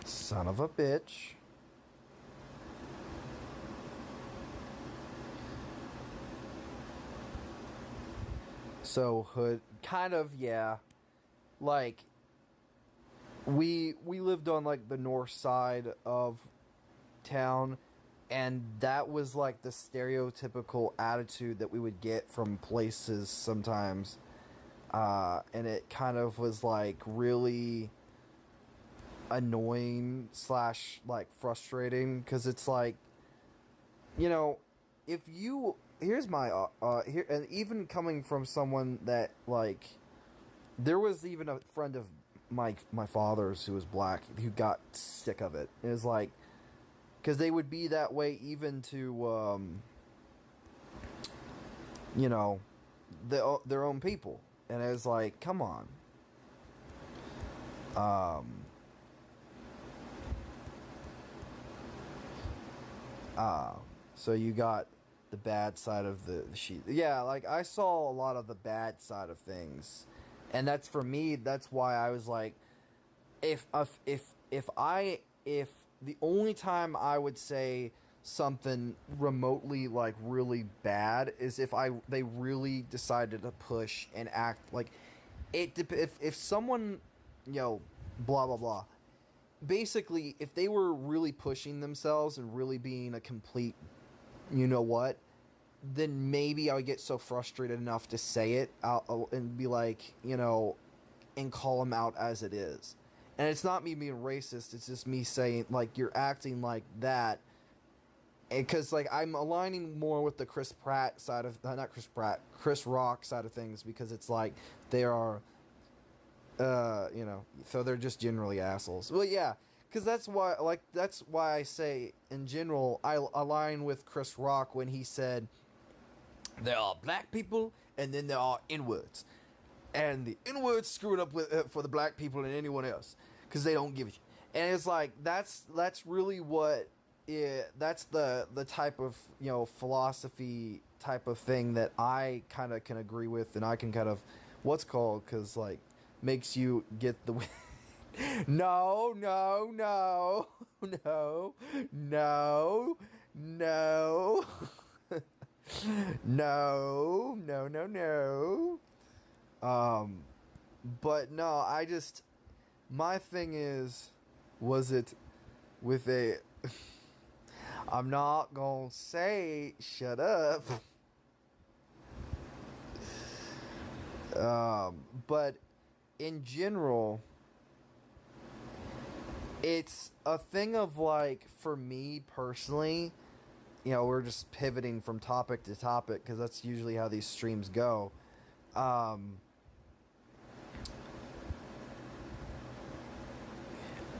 son of a bitch. So hood, kind of, yeah. Like, we lived on like the north side of town, and that was like the stereotypical attitude that we would get from places sometimes, and it kind of was like really annoying slash like frustrating, because it's like, you know, if you here's my here, and even coming from someone that like, there was even a friend of my father's who was black who got sick of it. It was like, because they would be that way even to, you know, their own people. And it was like, come on. So you got the bad side of the sheet. Yeah, like, I saw a lot of the bad side of things. And that's, for me, that's why I was like, if the only time I would say something remotely like really bad is if they really decided to push and act like if someone, blah blah blah. Basically, if they were really pushing themselves and really being a complete, you know what, then maybe I would get so frustrated enough to say it out and be like, and call them out as it is. And it's not me being racist, it's just me saying, like, you're acting like that. Because, like, I'm aligning more with the Chris Pratt side of, not Chris Pratt, Chris Rock side of things, because it's like they are, so they're just generally assholes. Well, yeah, because that's why I say, in general, I align with Chris Rock when he said, there are black people, and then there are N-words. And the N-words screw it up with, for the black people and anyone else, because they don't give a shit. And it's like, that's really what, that's the type of, philosophy type of thing that I kind of can agree with, and I can kind of, because, like, makes you get the... No, no, no, no, no, no, no, no, no, no. But no, my thing is, was it with a, I'm not gonna say, shut up. But in general, it's a thing of, like, for me personally, we're just pivoting from topic to topic because that's usually how these streams go.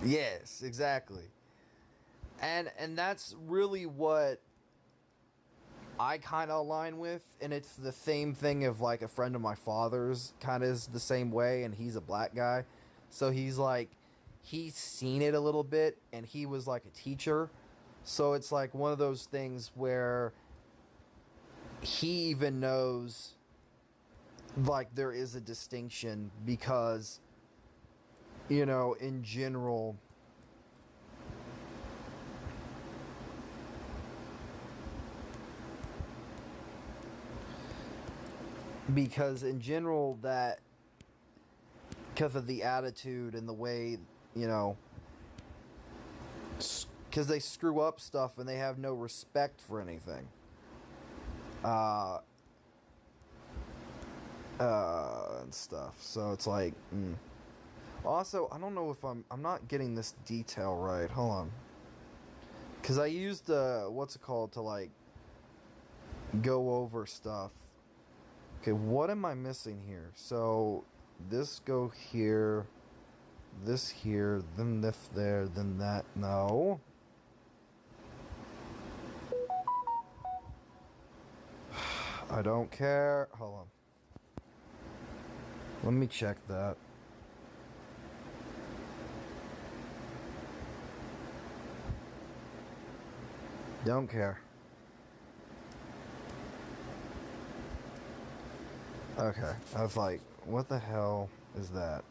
Yes, exactly. And that's really what I kind of align with, and it's the same thing of, like, a friend of my father's kind of is the same way, and he's a black guy. So he's like, he's seen it a little bit, and he was like a teacher. So it's like one of those things where he even knows, like, there is a distinction because, in general, that, because of the attitude and the way, because they screw up stuff and they have no respect for anything. And stuff. So it's like, Also, I don't know if I'm not getting this detail right. Hold on. Because I used, what's it called, to, like, go over stuff. Okay, what am I missing here? So, this go here, this here, then this there, then that. No. I don't care. Hold on. Let me check that. Don't care. Okay, I was like, what the hell is that?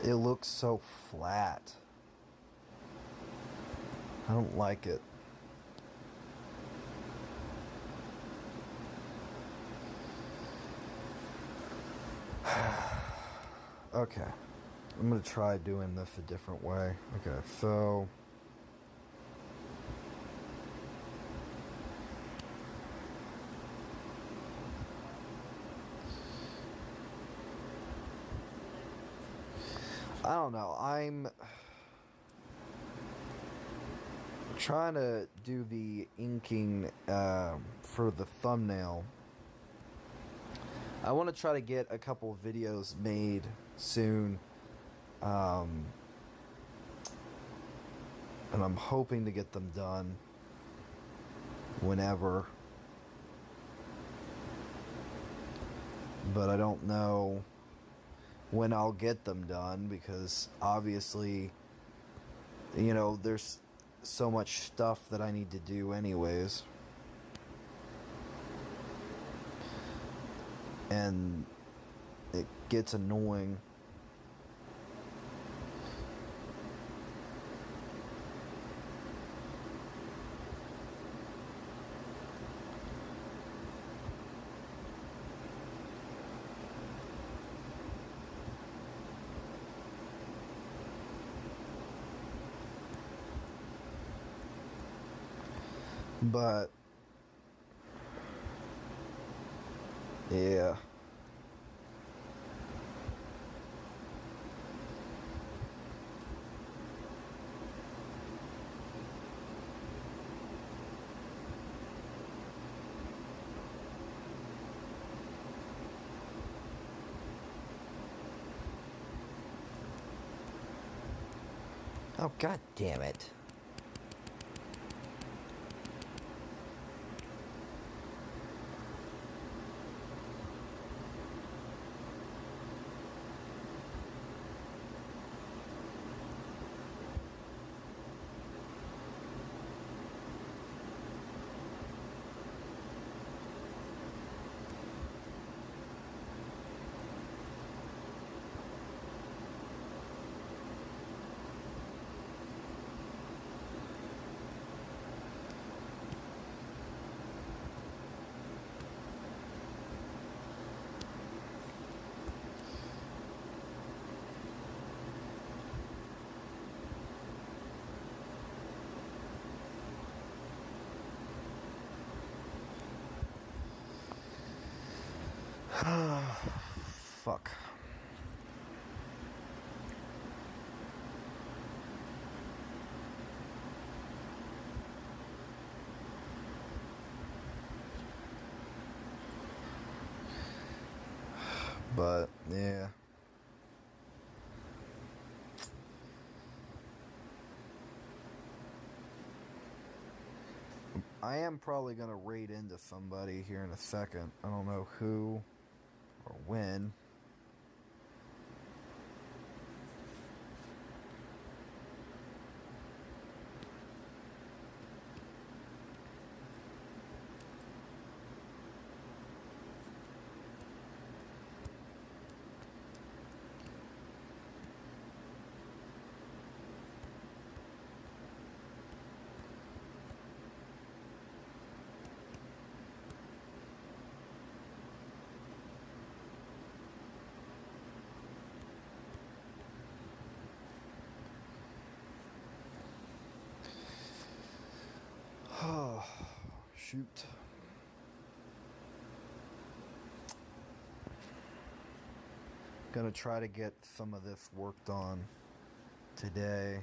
It looks so flat. I don't like it. Okay. I'm gonna try doing this a different way. Okay, so... I don't know. I'm trying to do the inking for the thumbnail. I want to try to get a couple videos made soon. And I'm hoping to get them done whenever. But I don't know when I'll get them done because obviously, you know, there's so much stuff that I need to do anyways. And it gets annoying. But yeah. Oh, god damn it. Fuck. But yeah. I am probably gonna raid into somebody here in a second. I don't know who or when. Oh, shoot. Gonna try to get some of this worked on today.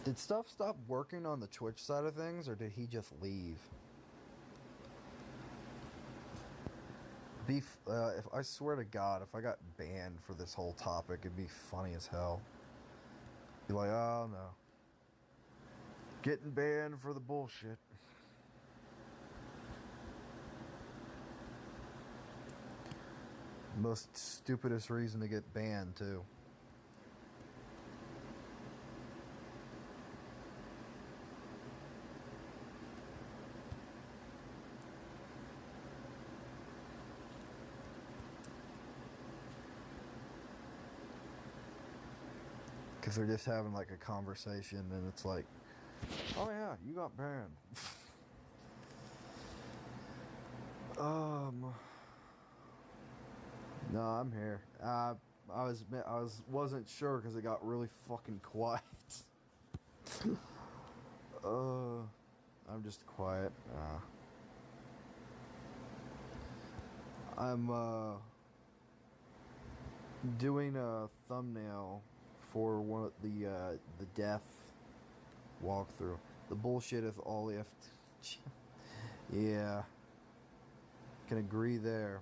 Did stuff stop working on the Twitch side of things, or did he just leave? If I swear to God, if I got banned for this whole topic, it'd be funny as hell. Be like, oh no, getting banned for the bullshit. Most stupidest reason to get banned, too. Because they're just having like a conversation and it's like, oh yeah, you got banned. No, I'm here. Wasn't sure because it got really fucking quiet. I'm just quiet. I'm doing a thumbnail for one of the death walkthrough. The bullshit is all left. Yeah, can agree there.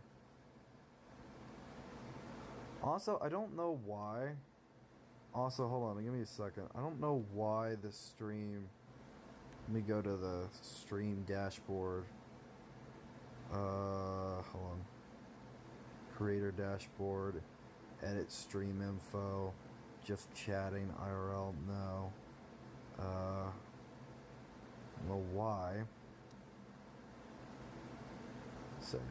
Also, I don't know why. Also, hold on, give me a second. I don't know why the stream. Let me go to the stream dashboard. Hold on. Creator dashboard. Edit stream info. Just chatting IRL. No. I don't know why. Save.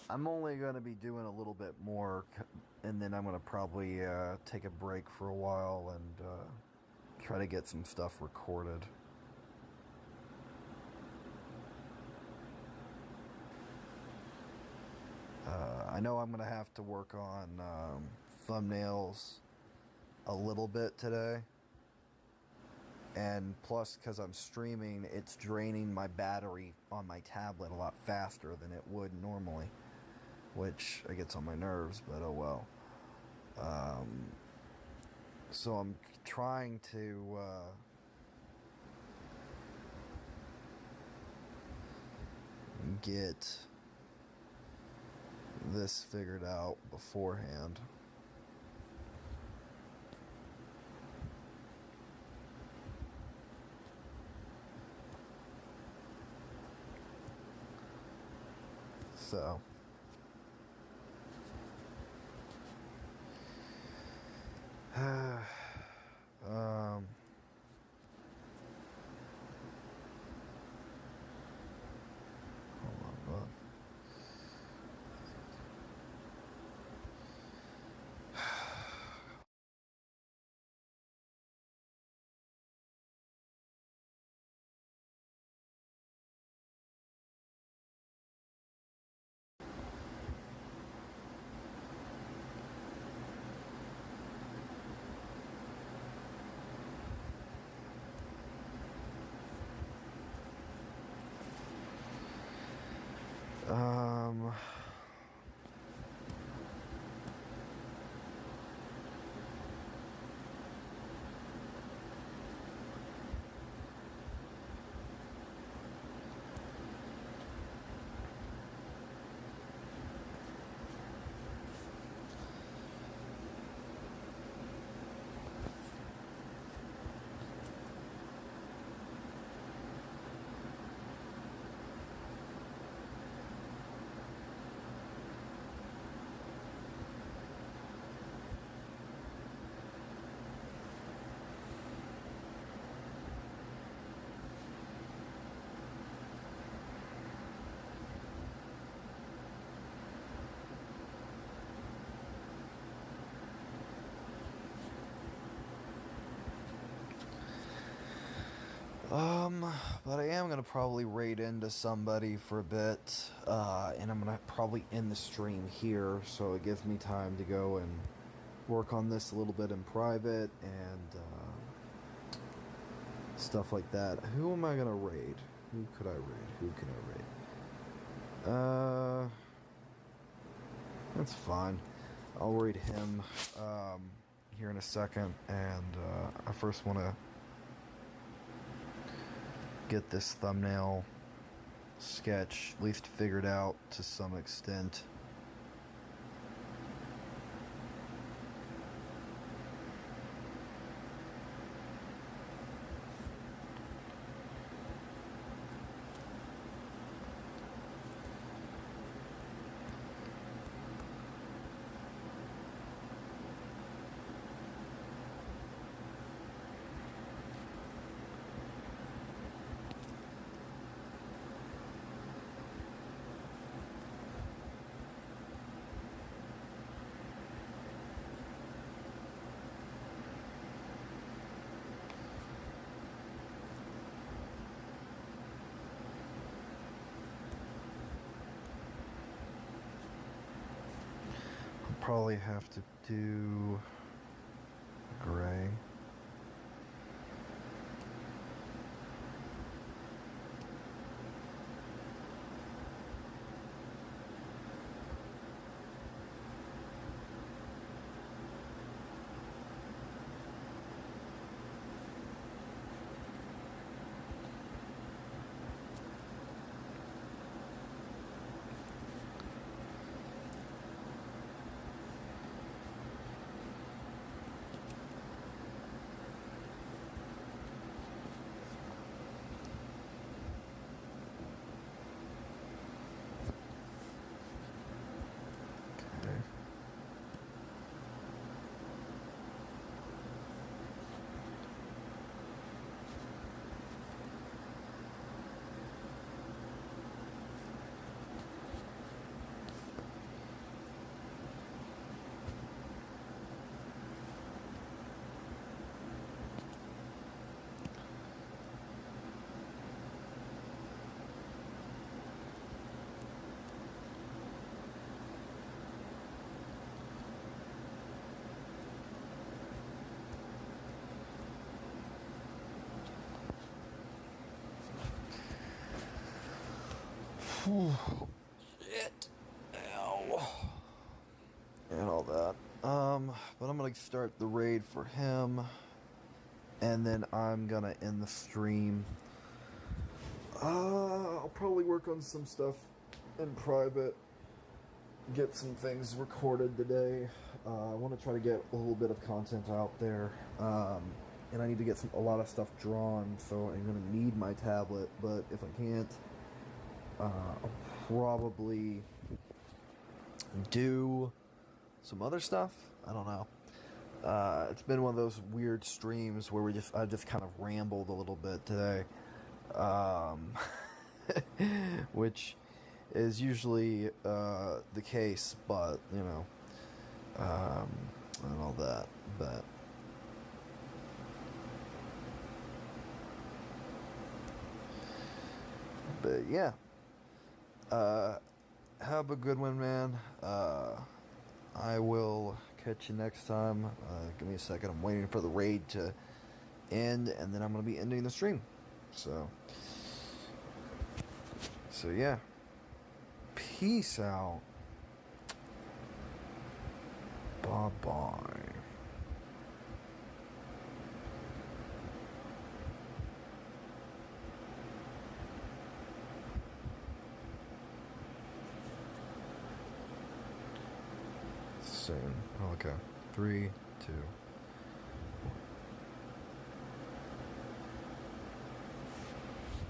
I'm only going to be doing a little bit more, and then I'm going to probably take a break for a while and try to get some stuff recorded. I know I'm going to have to work on thumbnails a little bit today. And plus, because I'm streaming, it's draining my battery on my tablet a lot faster than it would normally. Which gets on my nerves, but oh well. So I'm trying to get this figured out beforehand. So hold on. But I am gonna probably raid into somebody for a bit, and I'm gonna probably end the stream here, so it gives me time to go and work on this a little bit in private and stuff like that. Who am I gonna raid? Who could I raid? Who can I raid? That's fine. I'll raid him here in a second, and I first want to get this thumbnail sketch at least figured out to some extent. probably have to do gray. Shit. Ow. And all that. But I'm gonna start the raid for him. And then I'm gonna end the stream. I'll probably work on some stuff in private. Get some things recorded today. I want to try to get a little bit of content out there. And I need to get a lot of stuff drawn, so I'm gonna need my tablet. But if I can't, I'll probably do some other stuff. I don't know. It's been one of those weird streams where I just kind of rambled a little bit today, which is usually the case, but you know, and all that, but yeah. Have a good one, man. I will catch you next time. Give me a second. I'm waiting for the raid to end, and then I'm going to be ending the stream. So yeah. Peace out. Bye-bye. Soon. Okay. 3, 2.